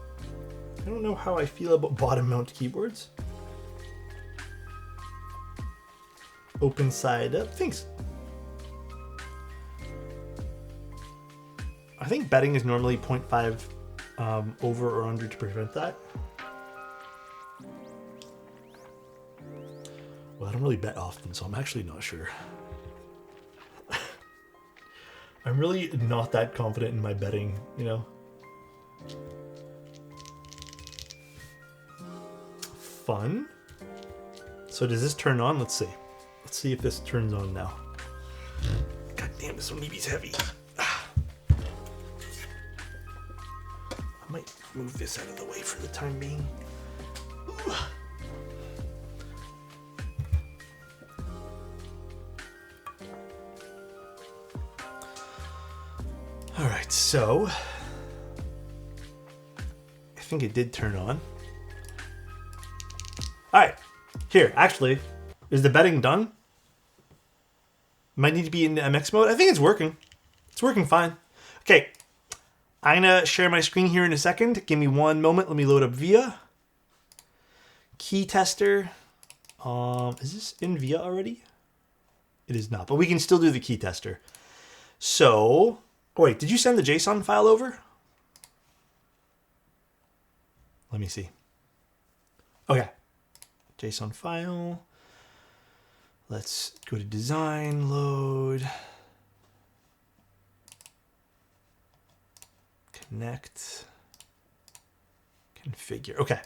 I don't know how I feel about bottom mount keyboards. Open side up. Thanks. I think betting is normally 0.5 over or under to prevent that. Well, I don't really bet often, so I'm actually not sure. I'm really not that confident in my betting, you know? Fun. So does this turn on? Let's see. Let's see if this turns on now. God damn, this one maybe is heavy. I might move this out of the way for the time being. Ooh. All right, so I think it did turn on. All right, here, actually, is the betting done? Might need to be in MX mode. I think it's working. It's working fine. Okay, I'm gonna share my screen here in a second. Give me one moment. Let me load up VIA. Key tester. Is this in VIA already? It is not, but we can still do the key tester. So, oh wait, did you send the JSON file over? Let me see. Okay, JSON file. Let's go to design, load, connect, configure. Okay,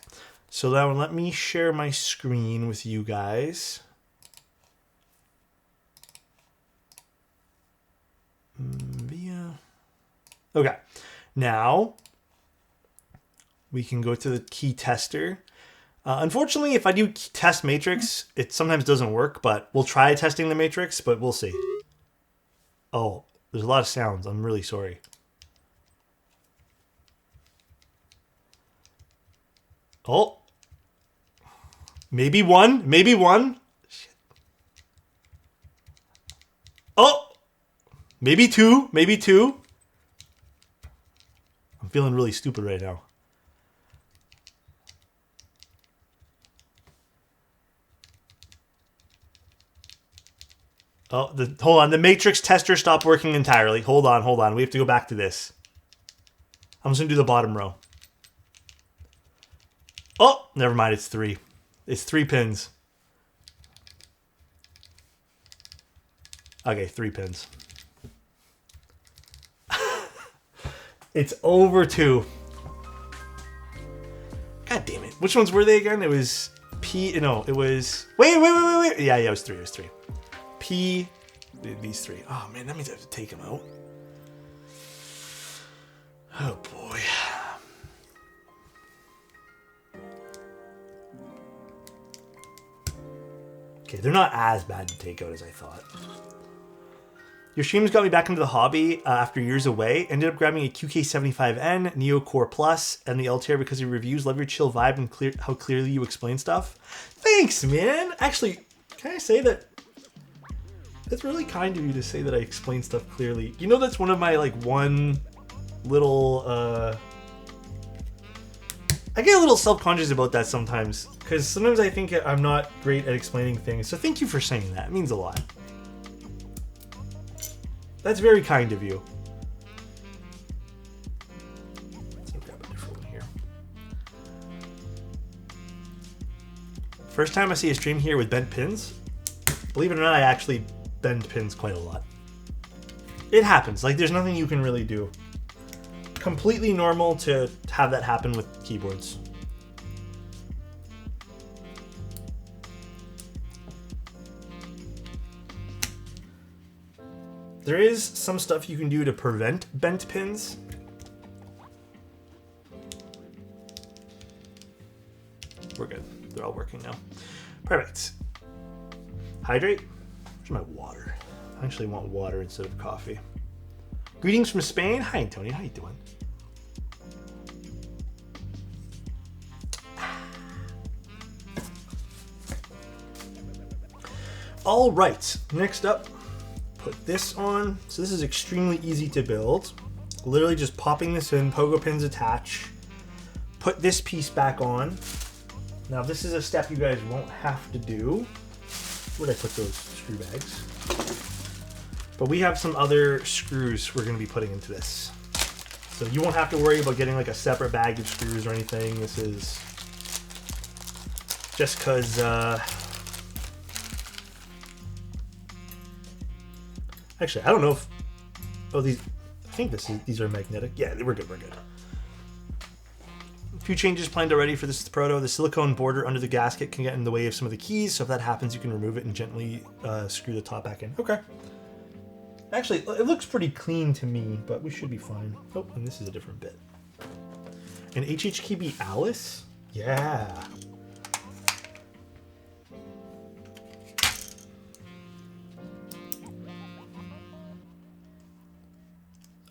so now let me share my screen with you guys. Via. Okay, now we can go to the key tester. Unfortunately, if I do test matrix, it sometimes doesn't work, but we'll try testing the matrix, but we'll see. Oh, there's a lot of sounds. I'm really sorry. Oh. Maybe one. Maybe one. Shit. Oh. Maybe two. Maybe two. I'm feeling really stupid right now. Oh, hold on. The matrix tester stopped working entirely. Hold on, hold on. We have to go back to this. I'm just going to do the bottom row. Oh, never mind. It's 3. It's 3 pins. Okay, 3 pins. It's over 2. God damn it. Which ones were they again? It was P. No, it was. Wait. Yeah, it was 3. It was 3. P. These 3. Oh man, that means I have to take them out. Oh boy. Okay, they're not as bad to take out as I thought. Your streams got me back into the hobby after years away. Ended up grabbing a QK75N, Neo Core Plus, and the LTR because of your reviews. Love your chill vibe and how clearly you explain stuff. Thanks, man. Actually, can I say that? It's really kind of you to say that I explain stuff clearly. You know, that's one of my, like, one little, I get a little self-conscious about that sometimes. Because sometimes I think I'm not great at explaining things. So thank you for saying that. It means a lot. That's very kind of you. Let's grab a different one here. First time I see a stream here with bent pins. Believe it or not, I actually bend pins quite a lot. It happens. Like, there's nothing you can really do. Completely normal to have that happen with keyboards. There is some stuff you can do to prevent bent pins. We're good. They're all working now. Perfect. Hydrate. Where's my water? I actually want water instead of coffee. Greetings from Spain. Hi, Antonio. How you doing? All right. Next up, put this on. So this is extremely easy to build. Literally just popping this in, pogo pins attach. Put this piece back on. Now this is a step you guys won't have to do. Where'd I put those screw bags? But we have some other screws we're going to be putting into this. So you won't have to worry about getting like a separate bag of screws or anything. This is just because actually, I don't know if... Oh, these... I think these are magnetic. Yeah, we're good, we're good. A few changes planned already for this proto. The silicone border under the gasket can get in the way of some of the keys, so if that happens, you can remove it and gently screw the top back in. Okay. Actually, it looks pretty clean to me, but we should be fine. Oh, and this is a different bit. And HHKB Alice? Yeah.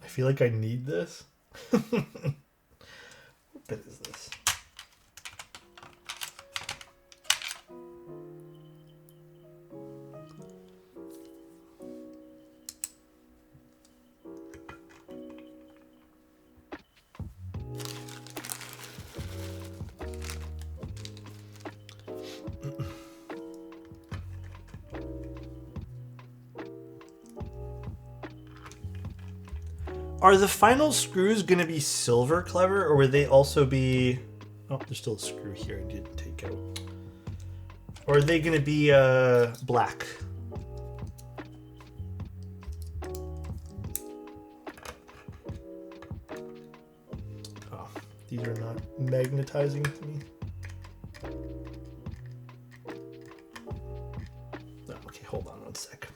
I feel like I need this. What bit is this? Are the final screws going to be silver, Clever, or will they also be... Oh, there's still a screw here I didn't take out. Or are they going to be black? Oh, these are not magnetizing to me. Oh, okay, hold on one sec.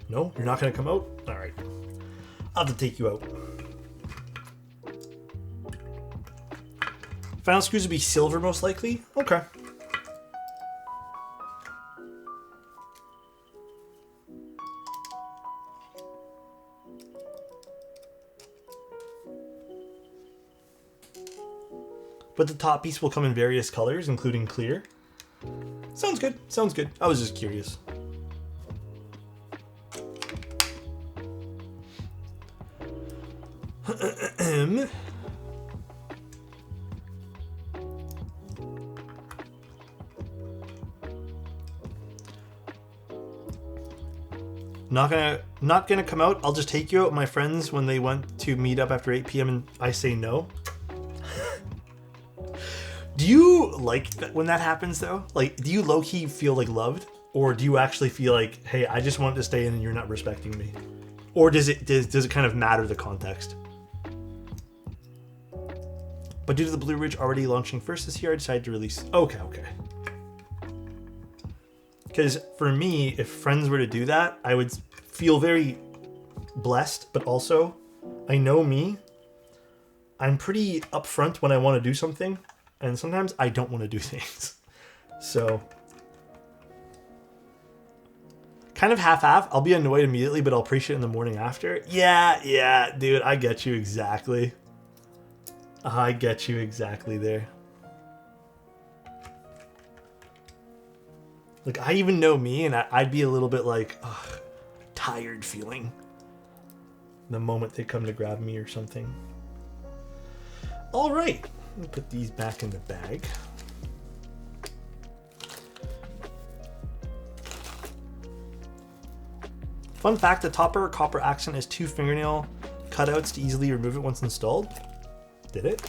No, you're not going to come out? All right. I'll have to take you out. Final screws will be silver, most likely? Okay. But the top piece will come in various colors, including clear. Sounds good. Sounds good. I was just curious. Not gonna come out. I'll just take you out with my friends when they went to meet up after 8 p.m. and I say no. Do you like when that happens though? Like, do you low-key feel like loved? Or do you actually feel like, hey, I just wanted to stay in and you're not respecting me? Or does it kind of matter the context? But due to the Blue Ridge already launching first this year, I decided to release... Okay. Because for me, if friends were to do that, I would feel very blessed, but also, I know me. I'm pretty upfront when I want to do something, and sometimes I don't want to do things. So, kind of half-half. I'll be annoyed immediately, but I'll appreciate it in the morning after. Yeah, dude, I get you exactly. I get you exactly there. Like, I even know me, and I'd be a little bit like, ugh, tired feeling the moment they come to grab me or something. All right, let me put these back in the bag. Fun fact, the topper copper accent has 2 fingernail cutouts to easily remove it once installed. Did it?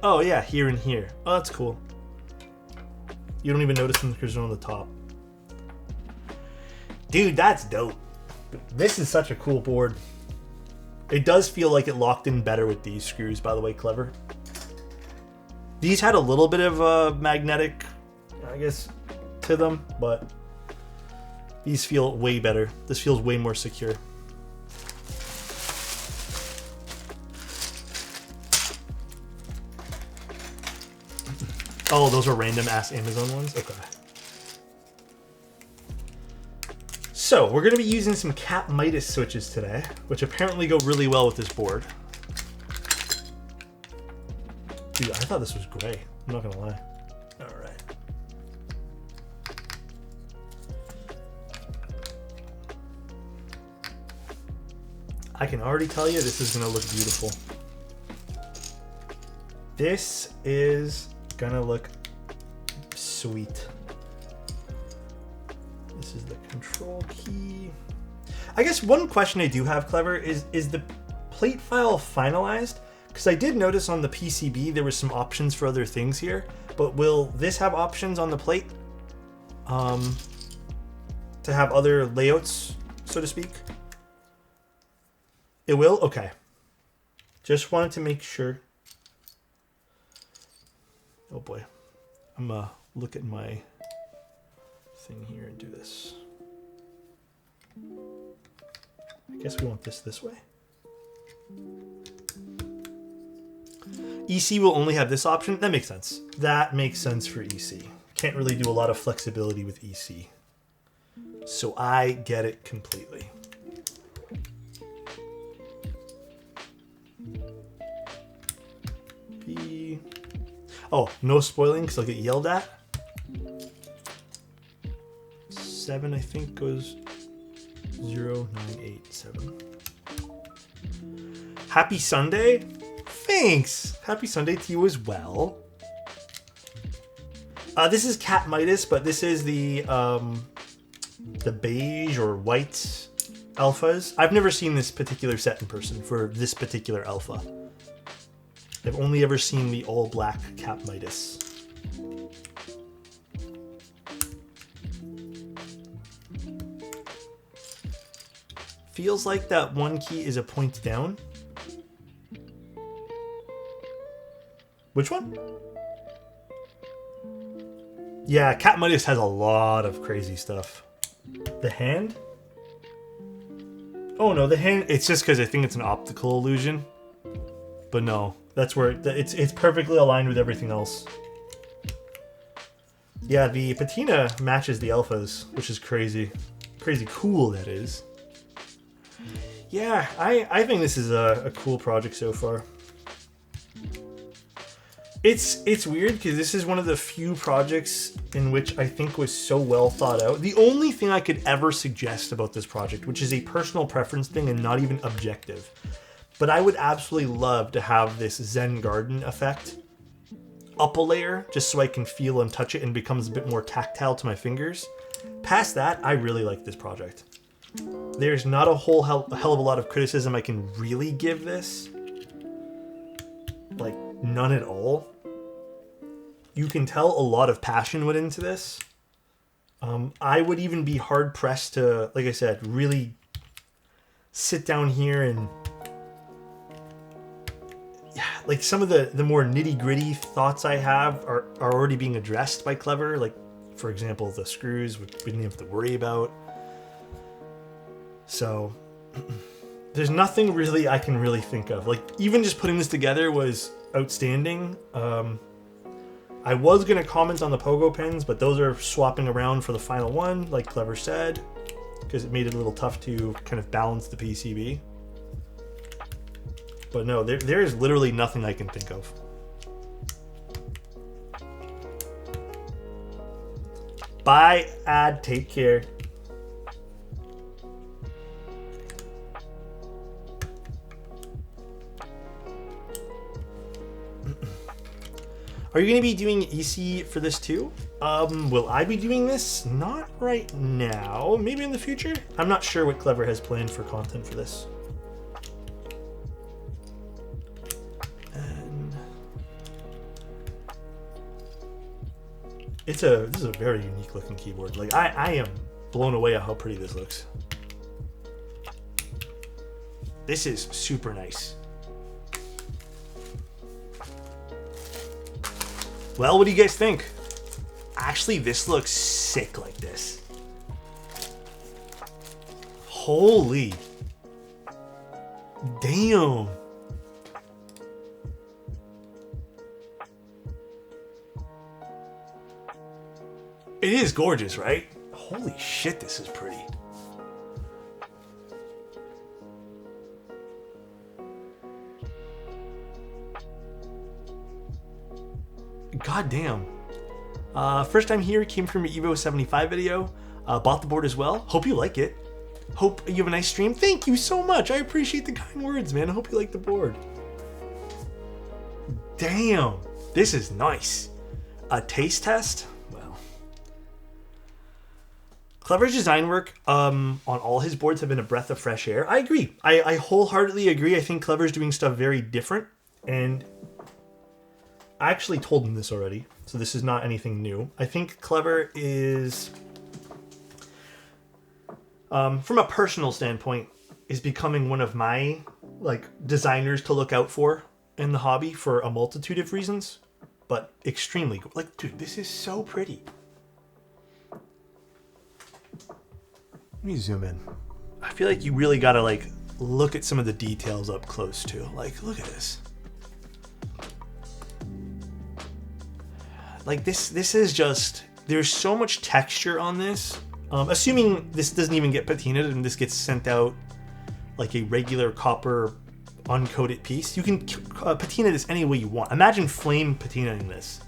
Oh yeah, here and here. Oh, that's cool. You don't even notice them because they're on the top. Dude, that's dope. This is such a cool board. It does feel like it locked in better with these screws, by the way, clever. These had a little bit of magnetic, I guess, to them, but these feel way better. This feels way more secure. Oh, those are random ass Amazon ones? Okay. So, we're going to be using some Cat Midas switches today, which apparently go really well with this board. Dude, I thought this was gray. I'm not going to lie. Alright. I can already tell you this is going to look beautiful. This is going to look sweet. This is the control key. I guess one question I do have, Clever, is the plate file finalized? Because I did notice on the PCB there was some options for other things here, but will this have options on the plate? To have other layouts, so to speak? It will? Okay. Just wanted to make sure. Oh boy. I'm gonna look at my thing here and do this. I guess we want this way. EC will only have this option. That makes sense. That makes sense for EC. Can't really do a lot of flexibility with EC. So I get it completely. B. Oh, no spoiling because I'll get yelled at. 7, I think, goes 0987. Happy Sunday. Thanks. Happy Sunday to you as well. This is Cat Midas, but this is the beige or white alphas. I've never seen this particular set in person for this particular alpha. I've only ever seen the all black Cat Midas. Feels like that one key is a point down. Which one? Yeah, Cat Midas has a lot of crazy stuff. The hand? Oh no, the hand, it's just because I think it's an optical illusion. But no, that's where it's perfectly aligned with everything else. Yeah, the patina matches the alphas, which is crazy. Crazy cool, that is. Yeah, I think this is a cool project so far. It's weird because this is one of the few projects in which I think was so well thought out. The only thing I could ever suggest about this project, which is a personal preference thing and not even objective, but I would absolutely love to have this Zen Garden effect up a layer just so I can feel and touch it and becomes a bit more tactile to my fingers. Past that, I really like this project. There's not a hell of a lot of criticism I can really give this. Like, none at all. You can tell a lot of passion went into this. I would even be hard pressed to, like I said, really sit down here and yeah, like some of the more nitty gritty thoughts I have are already being addressed by Clever. Like, for example, the screws we didn't have to worry about. So there's nothing really I can really think of. Like, even just putting this together was outstanding. I was going to comment on the pogo pins, but those are swapping around for the final one, like Clever said, because it made it a little tough to kind of balance the PCB. But no, there is literally nothing I can think of. Bye, Ad. Take care. Are you going to be doing EC for this too? Will I be doing this? Not right now. Maybe in the future? I'm not sure what Clever has planned for content for this. And This is a very unique looking keyboard. Like I am blown away at how pretty this looks. This is super nice. Well, what do you guys think? Actually, this looks sick like this. Holy. Damn. It is gorgeous, right? Holy shit, this is pretty. God damn. First time here, came from your Evo 75 video. Bought the board as well. Hope you like it. Hope you have a nice stream. Thank you so much. I appreciate the kind words, man. I hope you like the board. Damn. This is nice. A taste test? Well. Clever's design work on all his boards have been a breath of fresh air. I agree. I wholeheartedly agree. I think Clever's doing stuff very different. And I actually told him this already, so this is not anything new. I think Clever is, from a personal standpoint, is becoming one of my designers to look out for in the hobby for a multitude of reasons, but extremely good. Like, dude, this is so pretty. Let me zoom in. I feel like you really gotta look at some of the details up close too. Like, look at this. Like this is just, there's so much texture on this. Assuming this doesn't even get patinaed and this gets sent out like a regular copper uncoated piece, you can patina this any way you want. Imagine flame patinaing this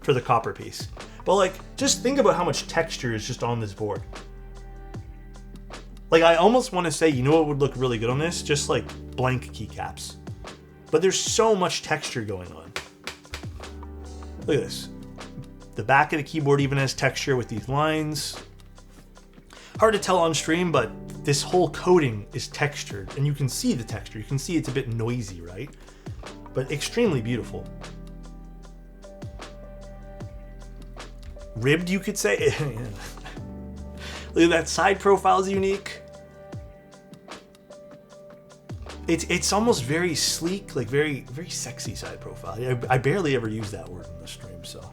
for the copper piece. But just think about how much texture is just on this board. I almost want to say, you know what would look really good on this? Just blank keycaps. But there's so much texture going on. Look at this. The back of the keyboard even has texture with these lines. Hard to tell on stream, but this whole coating is textured, and you can see the texture. You can see it's a bit noisy, right? But extremely beautiful. Ribbed, you could say. Look at that side profile is unique. It's almost very sleek, very sexy side profile. I barely ever use that word in the stream, so.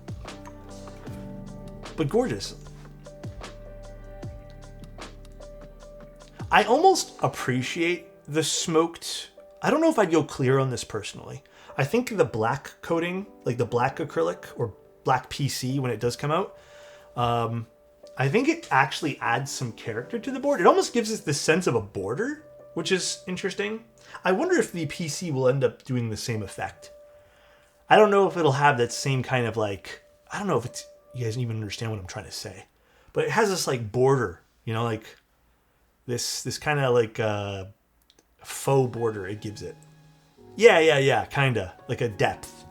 But gorgeous. I almost appreciate the smoked. I don't know if I'd go clear on this personally. I think the black coating, the black acrylic or black PC when it does come out, I think it actually adds some character to the board. It almost gives us the sense of a border, which is interesting. I wonder if the PC will end up doing the same effect. I don't know if it'll have that same kind of I don't know if it's, you guys even understand what I'm trying to say, but it has this border, this kind of faux border it gives it. Yeah, kind of like a depth.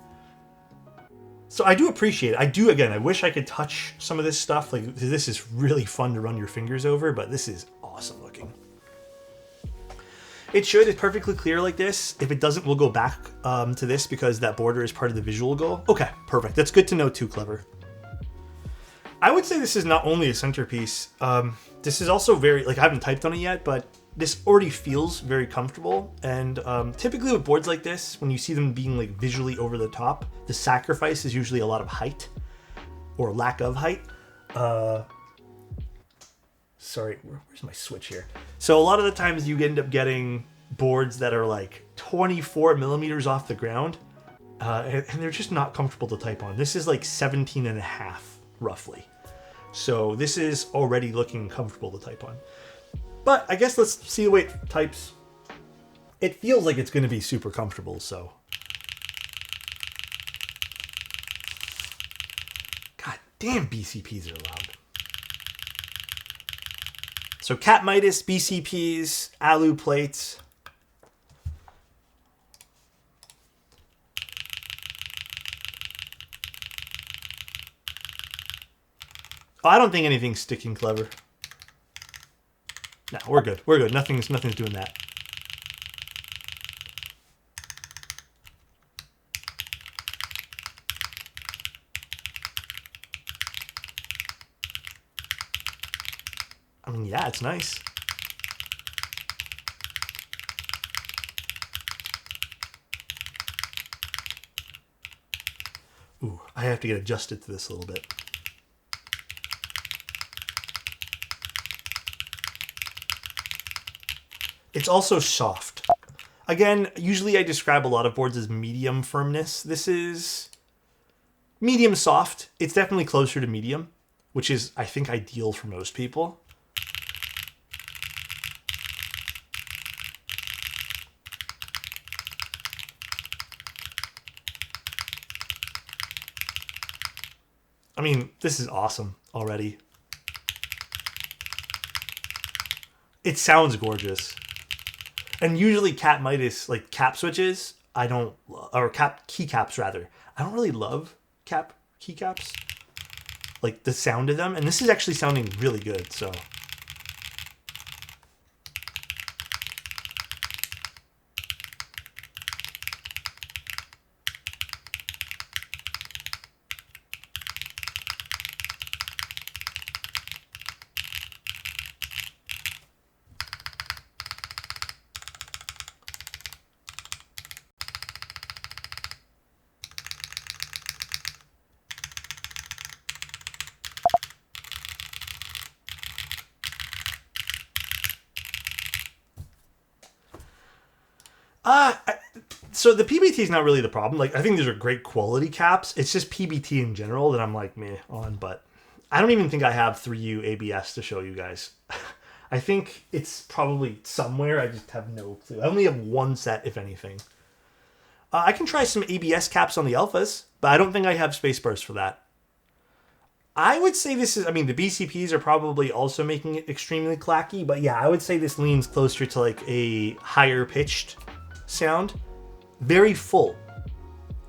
So I do appreciate it. I wish I could touch some of this stuff. This is really fun to run your fingers over, but this is awesome looking. It should. It's perfectly clear like this. If it doesn't, we'll go back to this because that border is part of the visual goal. Okay, perfect. That's good to know too, Clever. I would say this is not only a centerpiece. This is also very, I haven't typed on it yet, but this already feels very comfortable. And typically with boards like this, when you see them being visually over the top, the sacrifice is usually a lot of height or lack of height. Sorry, where's my switch here? So a lot of the times you end up getting boards that are 24 millimeters off the ground, and they're just not comfortable to type on. This is 17 and a half, roughly. So this is already looking comfortable to type on. But I guess let's see the way it types. It feels like it's going to be super comfortable, so. God damn, BCPs are loud. So Cat Midas, BCPs, alu plates. Oh, I don't think anything's sticking, Clever. No, we're good. We're good. Nothing's doing that. I mean, yeah, it's nice. Ooh, I have to get adjusted to this a little bit. It's also soft. Again, usually I describe a lot of boards as medium firmness. This is medium soft. It's definitely closer to medium, which is, I think, ideal for most people. I mean, this is awesome already. It sounds gorgeous. And usually Cat Midas, like cap switches, I don't, or keycaps rather. I don't really love keycaps. Like the sound of them. And this is actually sounding really good, so. So the PBT is not really the problem. Like, I think these are great quality caps. It's just PBT in general that I'm like meh on. But I don't even think I have 3U ABS to show you guys. I think it's probably somewhere. I just have no clue. I only have one set, if anything. I can try some ABS caps on the alphas, but I don't think I have spaceburst for that. I would say this is, I mean, the BCPs are probably also making it extremely clacky, but yeah, I would say this leans closer to like a higher pitched sound. Very full.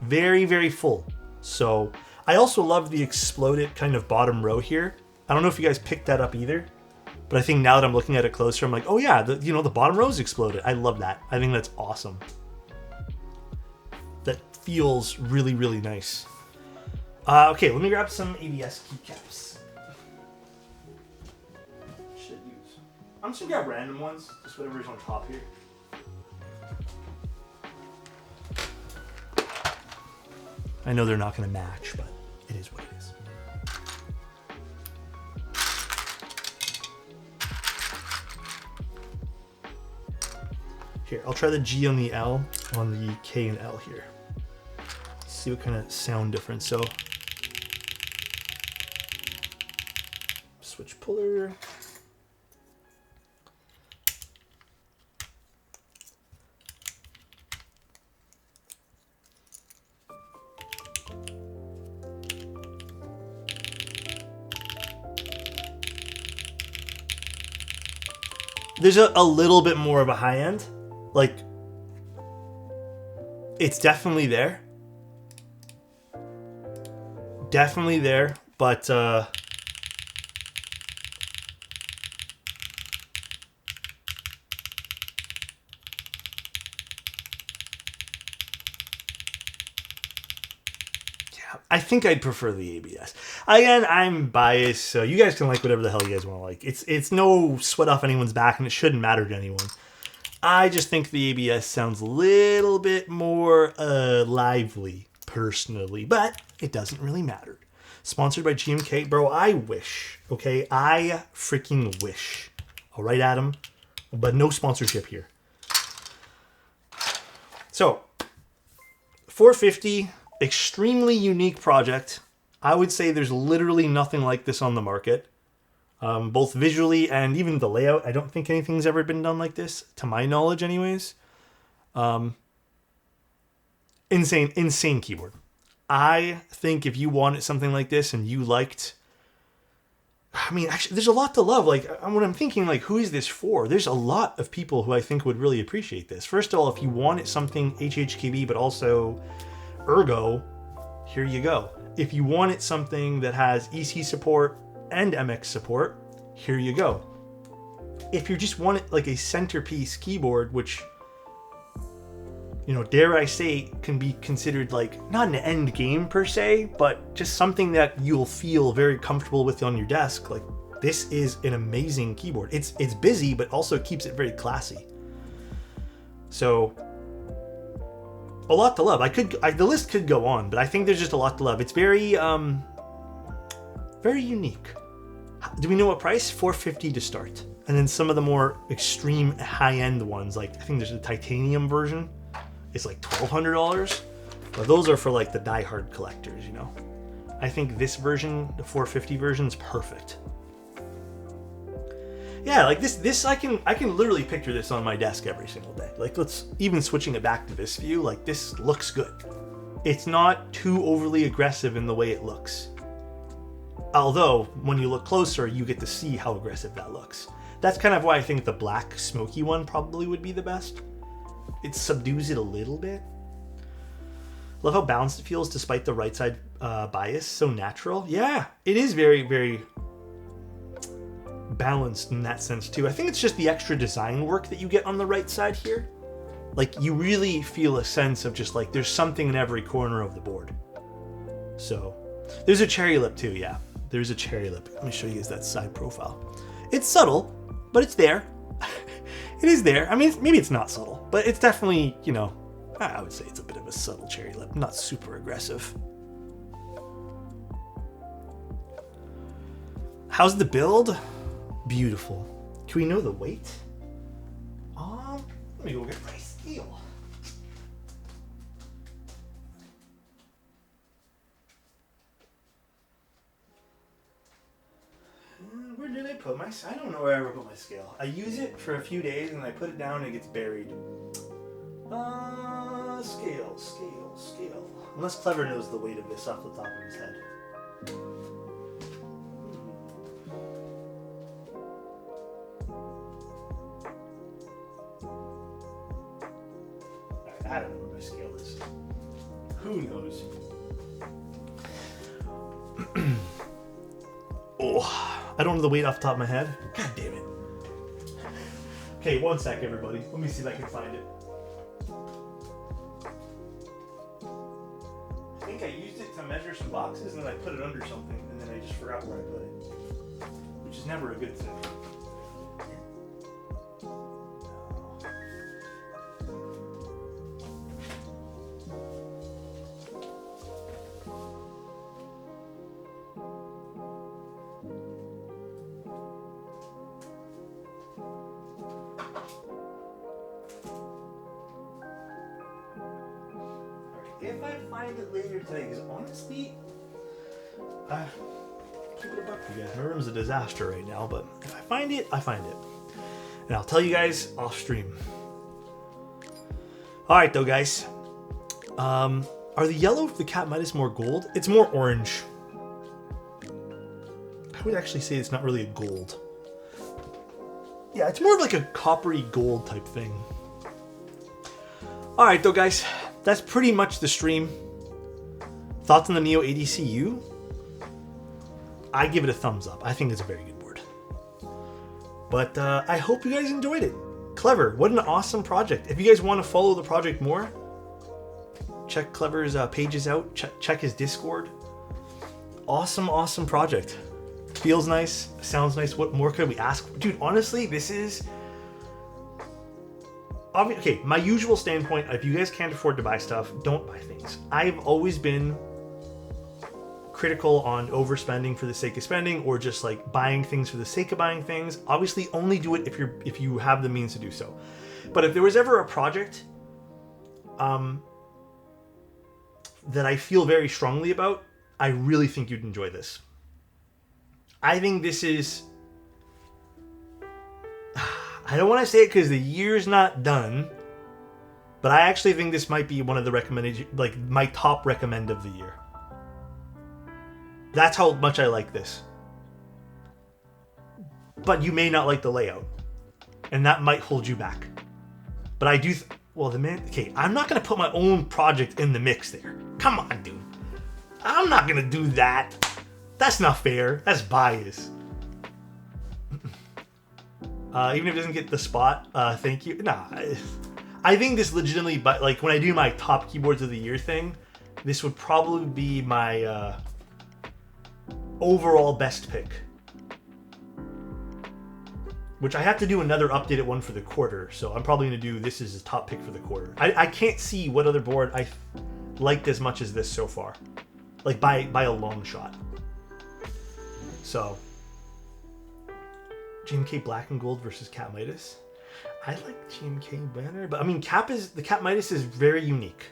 Very, very full. So I also love the exploded kind of bottom row here. I don't know if you guys picked that up either, but I think now that I'm looking at it closer, I'm like, oh yeah, the bottom row's exploded. I love that. I think that's awesome. That feels really, really nice. Okay, let me grab some ABS keycaps. I'm just gonna grab random ones, just whatever's on top here. I know they're not gonna match, but it is what it is. Here, I'll try the G on the L on the K and L here. See what kind of sound difference. So, switch puller. There's a little bit more of a high end. Like, it's definitely there. Definitely there, but I think I'd prefer the ABS. Again, I'm biased, so you guys can like whatever the hell you guys want to like. It's no sweat off anyone's back, and it shouldn't matter to anyone. I just think the ABS sounds a little bit more lively, personally, but it doesn't really matter. Sponsored by GMK. Bro, I wish, okay? I freaking wish. All right, Adam? But no sponsorship here. So, 450... extremely unique project. I would say there's literally nothing like this on the market. Both visually and even the layout. I don't think anything's ever been done like this, to my knowledge anyways. Insane keyboard. I think if you wanted something like this and you liked... I mean, actually, there's a lot to love. Like, when I'm thinking, like, who is this for? There's a lot of people who I think would really appreciate this. First of all, if you wanted something HHKB, but also... Ergo, here you go. If you wanted something that has EC support and MX support, here you go. If you just wanted like a centerpiece keyboard, which, you know, dare I say, can be considered like not an end game per se, but just something that you'll feel very comfortable with on your desk, like this is an amazing keyboard. It's busy, but also keeps it very classy. So a lot to love. The list could go on, but I think there's just a lot to love. It's very very unique. Do we know what price? $450 to start. And then some of the more extreme high-end ones, like I think there's a titanium version. It's like $1,200. But those are for like the die-hard collectors, you know. I think this version, the 450 version, is perfect. Yeah, like this I can literally picture this on my desk every single day. Like, let's even switching it back to this view, like this looks good. It's not too overly aggressive in the way it looks. Although when you look closer, you get to see how aggressive that looks. That's kind of why I think the black smoky one probably would be the best. It subdues it a little bit. Love how balanced it feels despite the right side bias. So natural. Yeah, it is very, very balanced in that sense too. I think it's just the extra design work that you get on the right side here. Like, you really feel a sense of just like there's something in every corner of the board. So there's a cherry lip too. Yeah, there's a cherry lip. Let me show you guys that side profile. It's subtle, but it's there. It is there. I mean, maybe it's not subtle, but it's definitely, you know, I would say it's a bit of a subtle cherry lip, not super aggressive. How's the build? Beautiful. Can we know the weight? Let me go get my scale. Where did I put my? I don't know where I ever put my scale. I use it for a few days and I put it down and it gets buried. Scale. Unless Clever knows the weight of this off the top of his head. I don't know what my scale is. Who knows? Oh, I don't know the weight off the top of my head. God damn it. Okay, one sec, everybody. Let me see if I can find it. I think I used it to measure some boxes and then I put it under something and then I just forgot where I put it. Which is never a good thing. If I find it later today, because honestly, keep it a buck for you guys. My room's a disaster right now, but if I find it, I find it. And I'll tell you guys off stream. Alright though, guys. Are the yellow of the Cat Midas more gold? It's more orange. I would actually say it's not really a gold. Yeah, it's more of like a coppery gold type thing. Alright though, guys. That's pretty much the stream. Thoughts on the Neo ADCU? I give it a thumbs up. I think it's a very good board. But I hope you guys enjoyed it. Clever, what an awesome project. If you guys want to follow the project more, check Clever's pages out. Check his Discord. Awesome project. Feels nice, sounds nice. What more could we ask? Dude, honestly, this is... Okay, my usual standpoint, if you guys can't afford to buy stuff, don't buy things. I've always been critical on overspending for the sake of spending, or just like buying things for the sake of buying things. Obviously, only do it if you have the means to do so. But if there was ever a project that I feel very strongly about, I really think you'd enjoy this. I think this is... I don't want to say it because the year's not done, but I actually think this might be one of the recommended, like my top recommend of the year. That's how much I like this. But you may not like the layout, and that might hold you back. But I do, okay, I'm not going to put my own project in the mix there. Come on, dude. I'm not going to do that. That's not fair. That's bias. Even if it doesn't get the spot, thank you. Nah, I think this legitimately, but like when I do my top keyboards of the year thing, this would probably be my overall best pick. which I have to do another updated one for the quarter. So I'm probably going to do this as a top pick for the quarter. I can't see what other board I liked as much as this so far. Like by a long shot. So GMK Black and Gold versus Cap Midas. I like GMK Banner, but I mean the Cap Midas is very unique.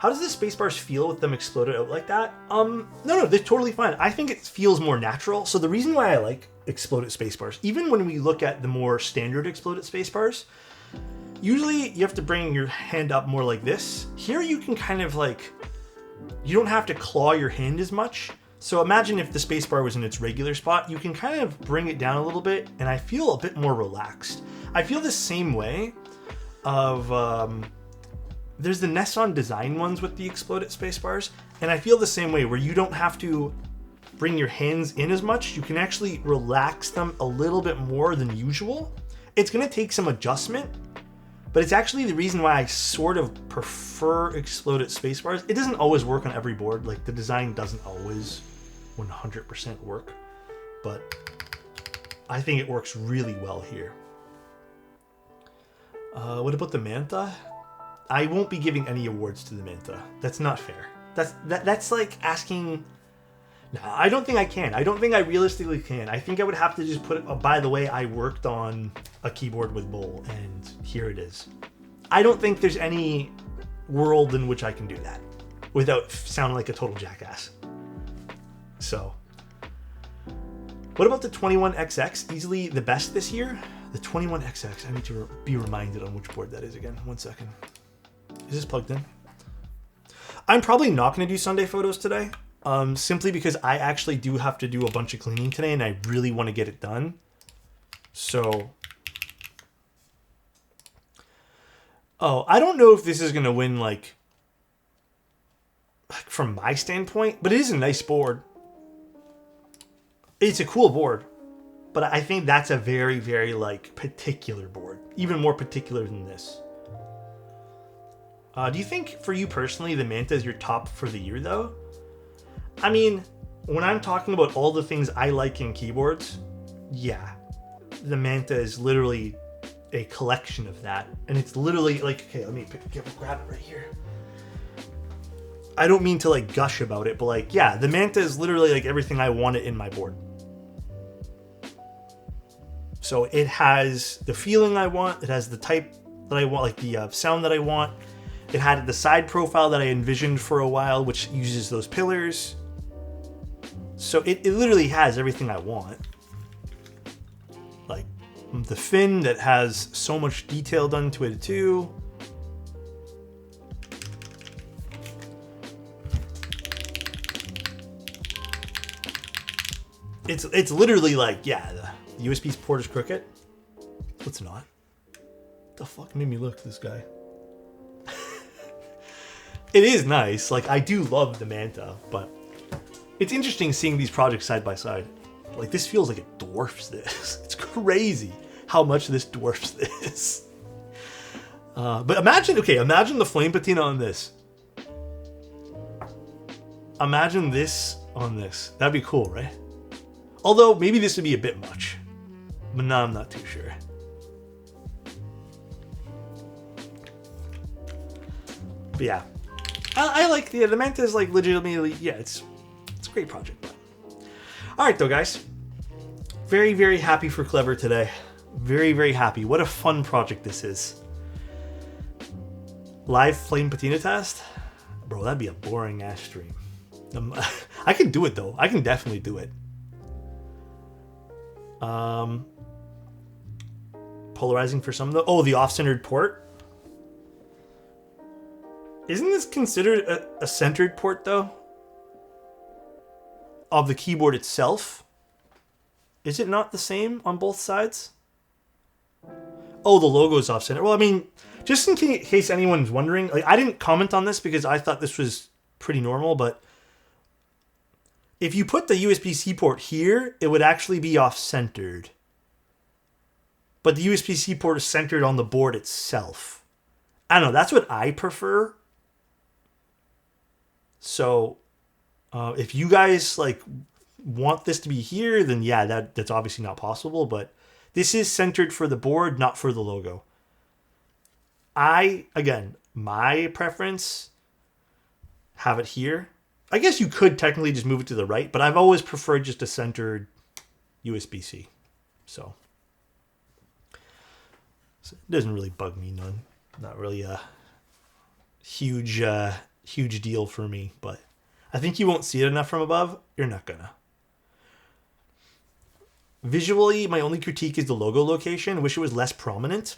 How does the space bars feel with them exploded out like that? No, they're totally fine. I think it feels more natural. So the reason why I like exploded space bars, even when we look at the more standard exploded space bars, usually you have to bring your hand up more like this. Here you can kind of like, you don't have to claw your hand as much. So imagine if the space bar was in its regular spot, you can kind of bring it down a little bit, and I feel a bit more relaxed. I feel the same way of, there's the Nesson design ones with the exploded space bars, and I feel the same way where you don't have to bring your hands in as much. You can actually relax them a little bit more than usual. It's going to take some adjustment, but it's actually the reason why I sort of prefer exploded space bars. It doesn't always work on every board. Like the design doesn't always 100% work, but I think it works really well here. What about the Manta? I won't be giving any awards to the Manta. That's not fair. That's like asking. No, I don't think I can. I don't think I realistically can. I think I would have to just put it. Oh, by the way, I worked on a keyboard with Bull, and here it is. I don't think there's any world in which I can do that without sounding like a total jackass. So, what about the 21XX? Easily the best this year. The 21XX. I need to be reminded on which board that is again. 1 second. Is this plugged in? I'm probably not going to do Sunday photos today, simply because I actually do have to do a bunch of cleaning today, and I really want to get it done. So, I don't know if this is going to win, like, from my standpoint, but it is a nice board. It's a cool board, but I think that's a very, very, like, particular board. Even more particular than this. Do you think, for you personally, the Manta is your top for the year, though? I mean, when I'm talking about all the things I like in keyboards, yeah, the Manta is literally a collection of that. And it's literally like, okay, let me grab it right here. I don't mean to, like, gush about it, but, like, yeah, the Manta is literally, like, everything I wanted in my board. So it has the feeling I want, it has the type that I want, like the sound that I want. It had the side profile that I envisioned for a while, which uses those pillars. So it literally has everything I want. Like the fin that has so much detail done to it too. It's literally like, yeah, the USB port is crooked. It's not. What the fuck made me look at this guy? It is nice. Like, I do love the Manta, but it's interesting seeing these projects side by side. Like, this feels like it dwarfs this. It's crazy how much this dwarfs this. But imagine the flame patina on this. Imagine this on this. That'd be cool, right? Although, maybe this would be a bit much. But no, I'm not too sure. But yeah. I like the Manta is like legitimately, yeah, it's a great project. But. All right, though, guys. Very, very happy for Clever today. Very, very happy. What a fun project this is. Live flame patina test? Bro, that'd be a boring ass stream. I can do it, though. I can definitely do it. Polarizing for some, though. Oh, the off-centered port. Isn't this considered a centered port, though? Of the keyboard itself? Is it not the same on both sides? Oh, the logo is off-center. Well, I mean, just in case anyone's wondering, like, I didn't comment on this because I thought this was pretty normal, but if you put the USB-C port here, it would actually be off-centered. But the USB-C port is centered on the board itself. I don't know, that's what I prefer. So, if you guys like want this to be here, then yeah, that's obviously not possible. But This is centered for the board, not for the logo. Again, my preference, have it here. I guess you could technically just move it to the right, but I've always preferred just a centered USB-C. So it doesn't really bug me none. Not really a huge deal for me, but I think you won't see it enough from above. You're not gonna. Visually, my only critique is the logo location. I wish it was less prominent.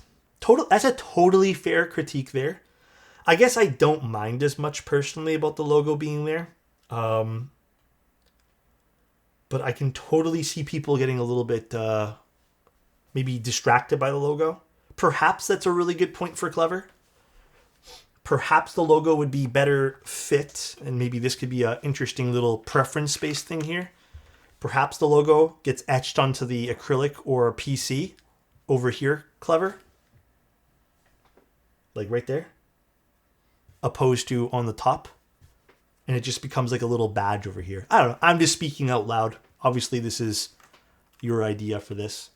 That's a totally fair critique there. I guess I don't mind as much personally about the logo being there. But I can totally see people getting a little bit maybe distracted by the logo. Perhaps that's a really good point for Clever. Perhaps the logo would be better fit, and maybe this could be an interesting little preference-based thing here. Perhaps the logo gets etched onto the acrylic or PC over here, Clever. Like right there. Opposed to on the top. And it just becomes like a little badge over here. I don't know. I'm just speaking out loud. Obviously, this is your idea for this.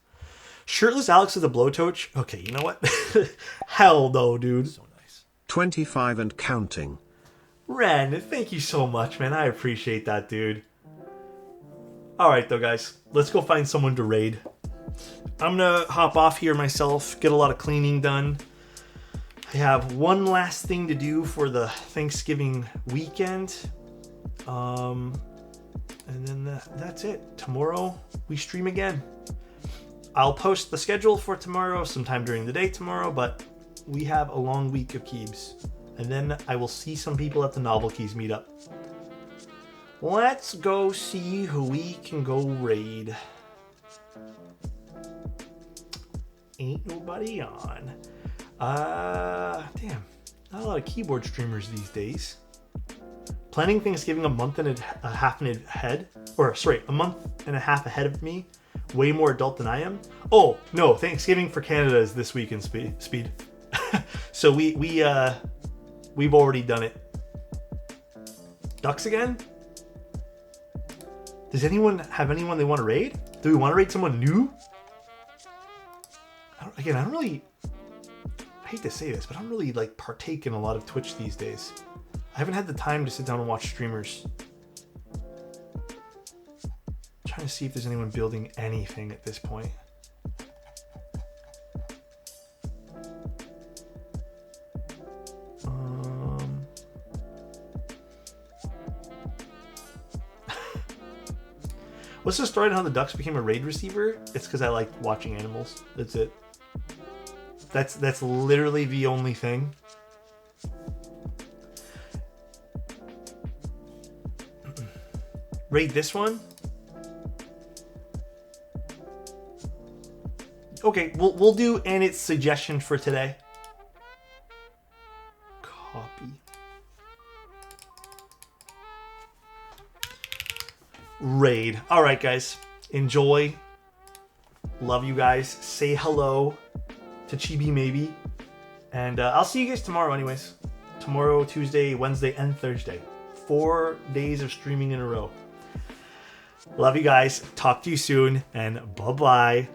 Shirtless Alex with a blowtorch. Okay, you know what? Hell no, dude. So nice. 25 and counting. Ren, thank you so much, man. I appreciate that, dude. Alright, though, guys. Let's go find someone to raid. I'm going to hop off here myself, get a lot of cleaning done. I have one last thing to do for the Thanksgiving weekend. And then that's it. Tomorrow, we stream again. I'll post the schedule for tomorrow sometime during the day tomorrow, but we have a long week of Keebs. And then I will see some people at the Novel Keys meetup. Let's go see who we can go raid. Ain't nobody on. Damn. Not a lot of keyboard streamers these days. Planning Thanksgiving a month and a half ahead. A month and a half ahead of me. Way more adult than I am. Oh, no. Thanksgiving for Canada is this week in speed. So we've already done it. Ducks again? Does anyone have anyone they want to raid? Do we want to raid someone new? I don't really... I hate to say this, but I don't really like partake in a lot of Twitch these days. I haven't had the time to sit down and watch streamers. I'm trying to see if there's anyone building anything at this point. What's the story on how the Ducks became a raid receiver? It's because I like watching animals. That's it. That's literally the only thing. Raid this one? Okay, we'll do Annette's suggestion for today. Copy. Raid. All right, guys. Enjoy. Love you guys. Say hello to Chibi maybe. And I'll see you guys tomorrow anyways. Tomorrow, Tuesday, Wednesday, and Thursday. 4 days of streaming in a row. Love you guys. Talk to you soon. And bye-bye.